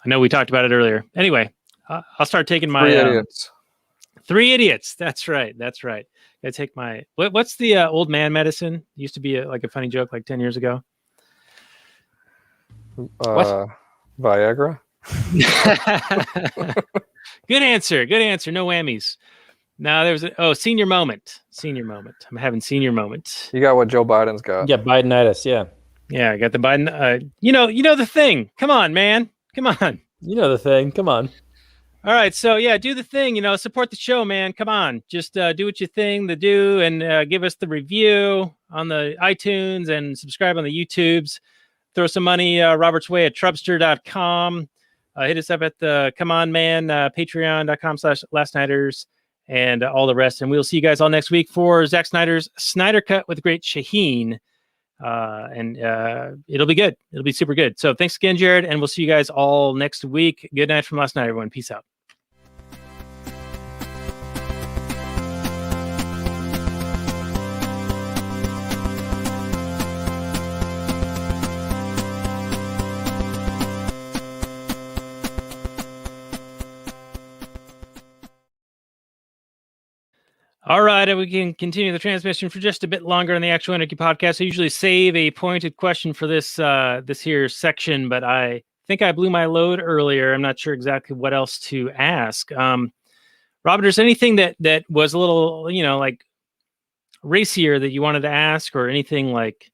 I know we talked about it earlier. Anyway, I'll start taking my... 3 Idiots. 3 Idiots. That's right. I take my... What's the old man medicine? Used to be a funny joke like 10 years ago. Viagra. Good answer. No whammies. No, there was senior moment. I'm having senior moment. You got what Joe Biden's got. Yeah, Bidenitis. Yeah, I got the Biden. You know the thing. Come on, man. Come on. You know the thing. Come on. All right, so yeah, do the thing. Support the show, man. Come on, just do what you think to do, and give us the review on the iTunes and subscribe on the YouTubes. Throw some money Robert's way at Trubster.com. Hit us up at the Come On Man, Patreon.com/LastNighters, and all the rest. And we'll see you guys all next week for Zack Snyder's Snyder Cut with the great Shaheen. And it'll be good. It'll be super good. So thanks again, Jared, and we'll see you guys all next week. Good night from last night, everyone. Peace out. All right, we can continue the transmission for just a bit longer on the Actual Anarchy podcast. I usually save a pointed question for this here section, but I think I blew my load earlier. I'm not sure exactly what else to ask. Robert, is there anything that was a little, like racier that you wanted to ask, or anything like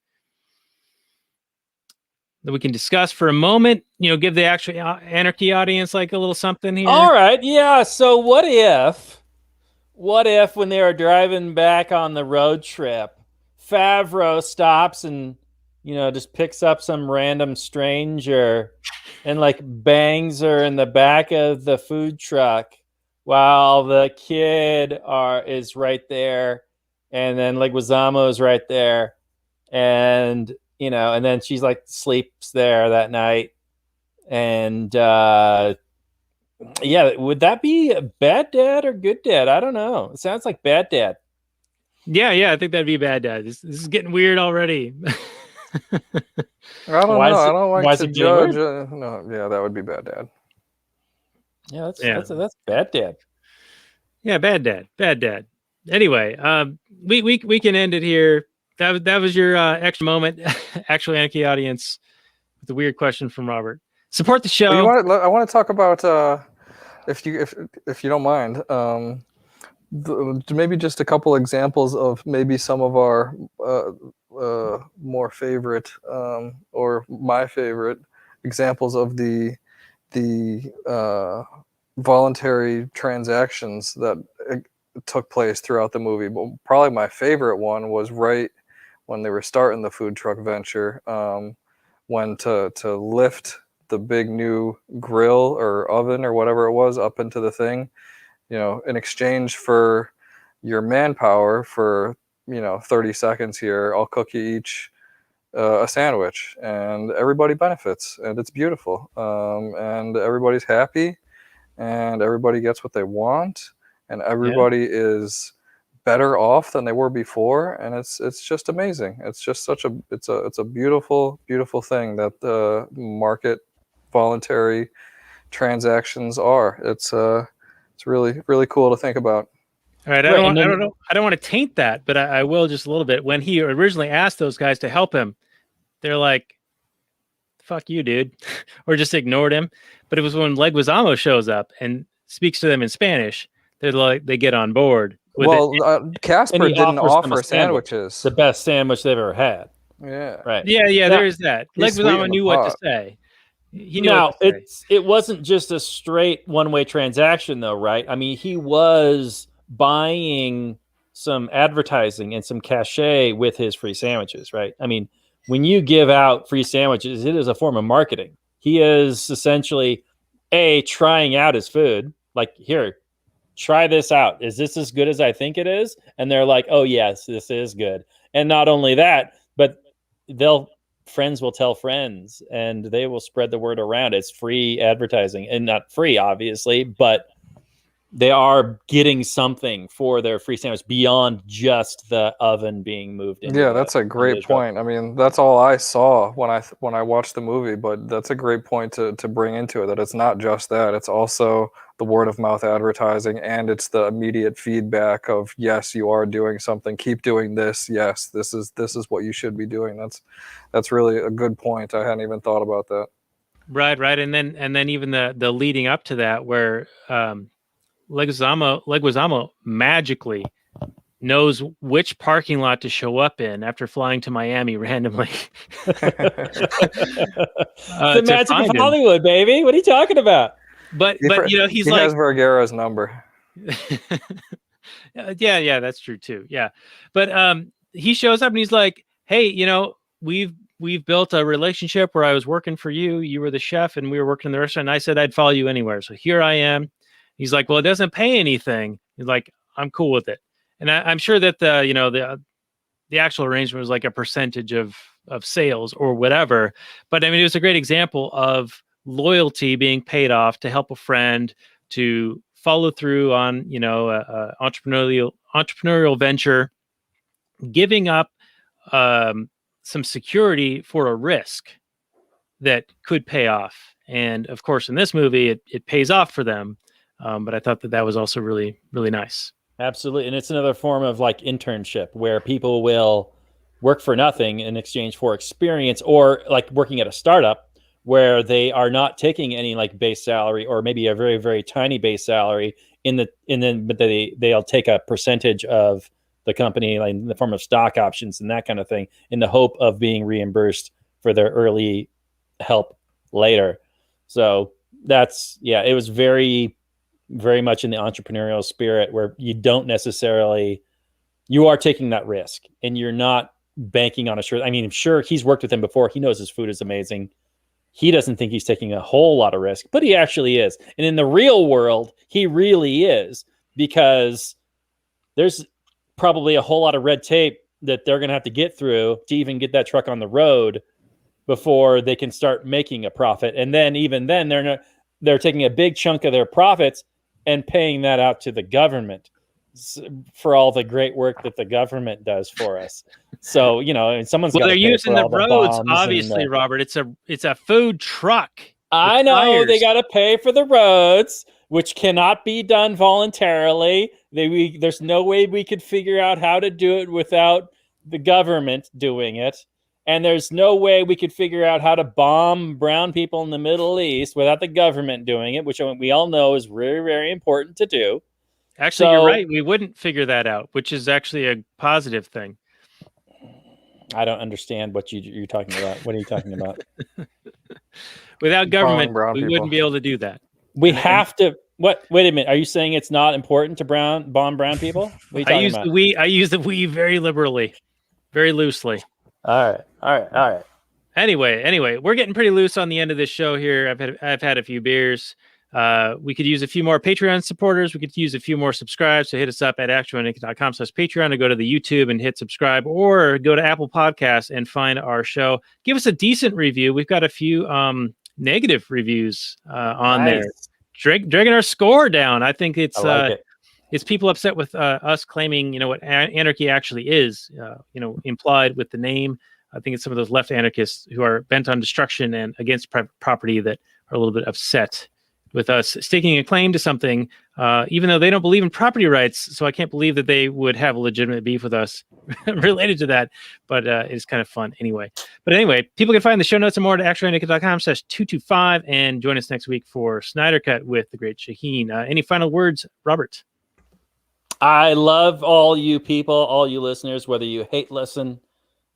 that we can discuss for a moment? Give the Actual Anarchy audience like a little something here. All right, yeah. So what if when they were driving back on the road trip, Favreau stops and, just picks up some random stranger and bangs her in the back of the food truck while the kid is right there, and then Leguizamo is right there, and and then she's sleeps there that night, and yeah, would that be a bad dad or good dad? I don't know. It sounds like bad dad. Yeah, I think that'd be a bad dad. This is getting weird already. I don't Why know. is I it- don't why like is to it feeling judge. No, yeah, that would be bad, Dad. Yeah, Yeah. that's bad, Dad. Yeah, bad dad. Anyway, we can end it here. That was your extra moment, actual Anarchy audience, with a weird question from Robert. Support the show. I want to talk about if you don't mind, maybe just a couple examples of maybe some of our more favorite or my favorite examples of the voluntary transactions that took place throughout the movie. But probably my favorite one was right when they were starting the food truck venture, when to lift the big new grill or oven or whatever it was up into the thing, in exchange for your manpower for 30 seconds here, I'll cook you each a sandwich, and everybody benefits, and it's beautiful, and everybody's happy, and everybody gets what they want, and everybody is better off than they were before, and it's just amazing. It's just such a beautiful thing that the market voluntary transactions are. It's really cool to think about. All right, I don't want to taint that, but I will just a little bit. When he originally asked those guys to help him, they're like, "Fuck you, dude," or just ignored him. But it was when Leguizamo shows up and speaks to them in Spanish, they're like, they get on board. Casper didn't offer sandwiches. The best sandwich they've ever had. Yeah. Right. Yeah, there is that. Leguizamo knew what to say. He knew what to say. It wasn't just a straight one-way transaction, though, right? I mean, he was buying some advertising and some cachet with his free sandwiches, right? I mean, when you give out free sandwiches, it is a form of marketing. He is essentially trying out his food. Like, here, try this out. Is this as good as I think it is? And they're like, oh yes, this is good. And not only that, but friends will tell friends, and they will spread the word around. It's free advertising, and not free, obviously, but they are getting something for their free sandwich beyond just the oven being moved in. Yeah, that's a great point. I mean, that's all I saw when I watched the movie, but that's a great point to bring into it, that it's not just that. It's also the word of mouth advertising, and it's the immediate feedback of, yes, you are doing something. Keep doing this. Yes, this is what you should be doing. That's really a good point. I hadn't even thought about that. Right. And then even the leading up to that, where Leguizamo magically knows which parking lot to show up in after flying to Miami randomly. The magic of Hollywood, baby. What are you talking about? But he like, has Vergara's number. yeah, that's true too. Yeah, but he shows up and he's like, hey, we've built a relationship where I was working for you. You were the chef, and we were working in the restaurant. And I said I'd follow you anywhere, so here I am. He's like, well, it doesn't pay anything. He's like, I'm cool with it. And I'm sure that the actual arrangement was like a percentage of sales or whatever. But I mean, it was a great example of loyalty being paid off to help a friend, to follow through on, entrepreneurial venture, giving up some security for a risk that could pay off. And of course, in this movie, it pays off for them. But I thought that was also really, really nice. Absolutely. And it's another form of like internship where people will work for nothing in exchange for experience, or like working at a startup where they are not taking any like base salary, or maybe a very, very tiny base salary but they'll take a percentage of the company, like in the form of stock options and that kind of thing, in the hope of being reimbursed for their early help later. So it was very, very much in the entrepreneurial spirit, where you are taking that risk and you're not banking on a sure. I mean, I'm sure he's worked with him before. He knows his food is amazing. He doesn't think he's taking a whole lot of risk, but he actually is. And in the real world, he really is, because there's probably a whole lot of red tape that they're going to have to get through to even get that truck on the road before they can start making a profit. And then even then they're taking a big chunk of their profits and paying that out to the government. for all the great work that the government does for us. So, and someone's got to they're pay using for the all the roads, bombs obviously, and Robert. It's a food truck. I know they got to pay for the roads, which cannot be done voluntarily. There's no way we could figure out how to do it without the government doing it. And there's no way we could figure out how to bomb brown people in the Middle East without the government doing it, which we all know is very, very important to do. Actually, you're right. We wouldn't figure that out, which is actually a positive thing. I don't understand what you're talking about. What are you talking about? Without government, we people. wouldn't be able to do that. We have to. What? Wait a minute. Are you saying it's not important to bomb brown people? What are you talking about? I use the we very liberally, very loosely. All right. Anyway, we're getting pretty loose on the end of this show here. I've had a few beers. We could use a few more Patreon supporters. We could use a few more subscribes. So hit us up at actualanarchy.com/Patreon to go to the YouTube and hit subscribe, or go to Apple Podcasts and find our show. Give us a decent review. We've got a few negative reviews on there. Dragging our score down. I think it's it's people upset with us claiming, what anarchy actually is, implied with the name. I think it's some of those left anarchists who are bent on destruction and against private property that are a little bit upset with us staking a claim to something, even though they don't believe in property rights. So I can't believe that they would have a legitimate beef with us related to that. But it's kind of fun anyway. But anyway, people can find the show notes and more at actualanarchy.com/225 and join us next week for Snyder Cut with the great Shaheen. Any final words, Robert? I love all you people, all you listeners, whether you hate listen,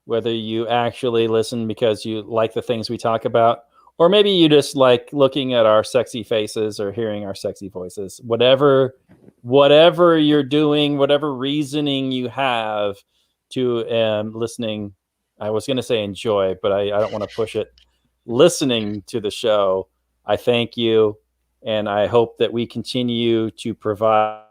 whether you actually listen because you like the things we talk about, or maybe you just like looking at our sexy faces or hearing our sexy voices. Whatever you're doing, whatever reasoning you have to listening, I was going to say enjoy, but I don't want to push it. Listening to the show, I thank you, and I hope that we continue to provide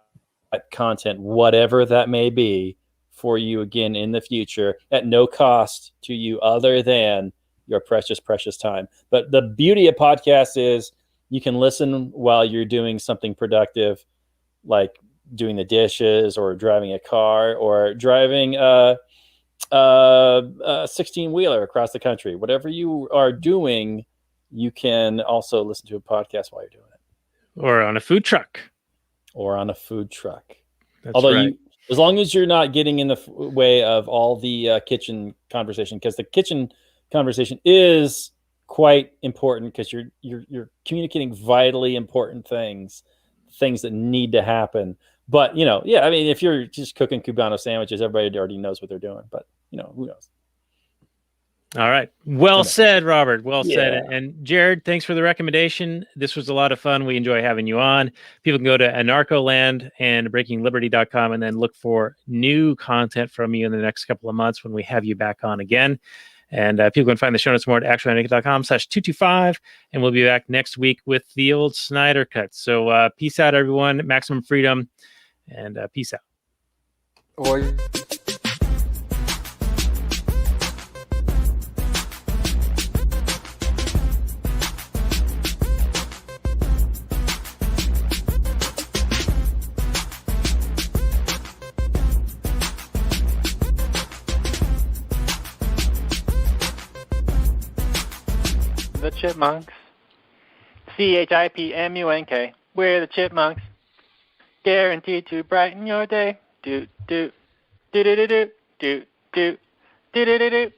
content, whatever that may be, for you again in the future at no cost to you other than your precious time. But the beauty of podcasts is you can listen while you're doing something productive, like doing the dishes or driving a car or driving a 16-wheeler across the country. Whatever you are doing, you can also listen to a podcast while you're doing it. Or on a food truck. That's Although right. as long as you're not getting in the way of all the kitchen conversation, because the kitchen conversation is quite important, because you're communicating vitally important things that need to happen. But if you're just cooking Cubano sandwiches, everybody already knows what they're doing. But who knows? All right. Well said, Robert. Well said. And Jared, thanks for the recommendation. This was a lot of fun. We enjoy having you on. People can go to Anarcholand and breakingliberty.com and then look for new content from you in the next couple of months when we have you back on again. And people can find the show notes more at actualanarchy.com/225. And we'll be back next week with the old Snyder Cut. So peace out, everyone. Maximum freedom. And peace out. Well, The Chipmunks. CHIPMUNK. We're the Chipmunks. Guaranteed to brighten your day. Do do do do do do do do do do do.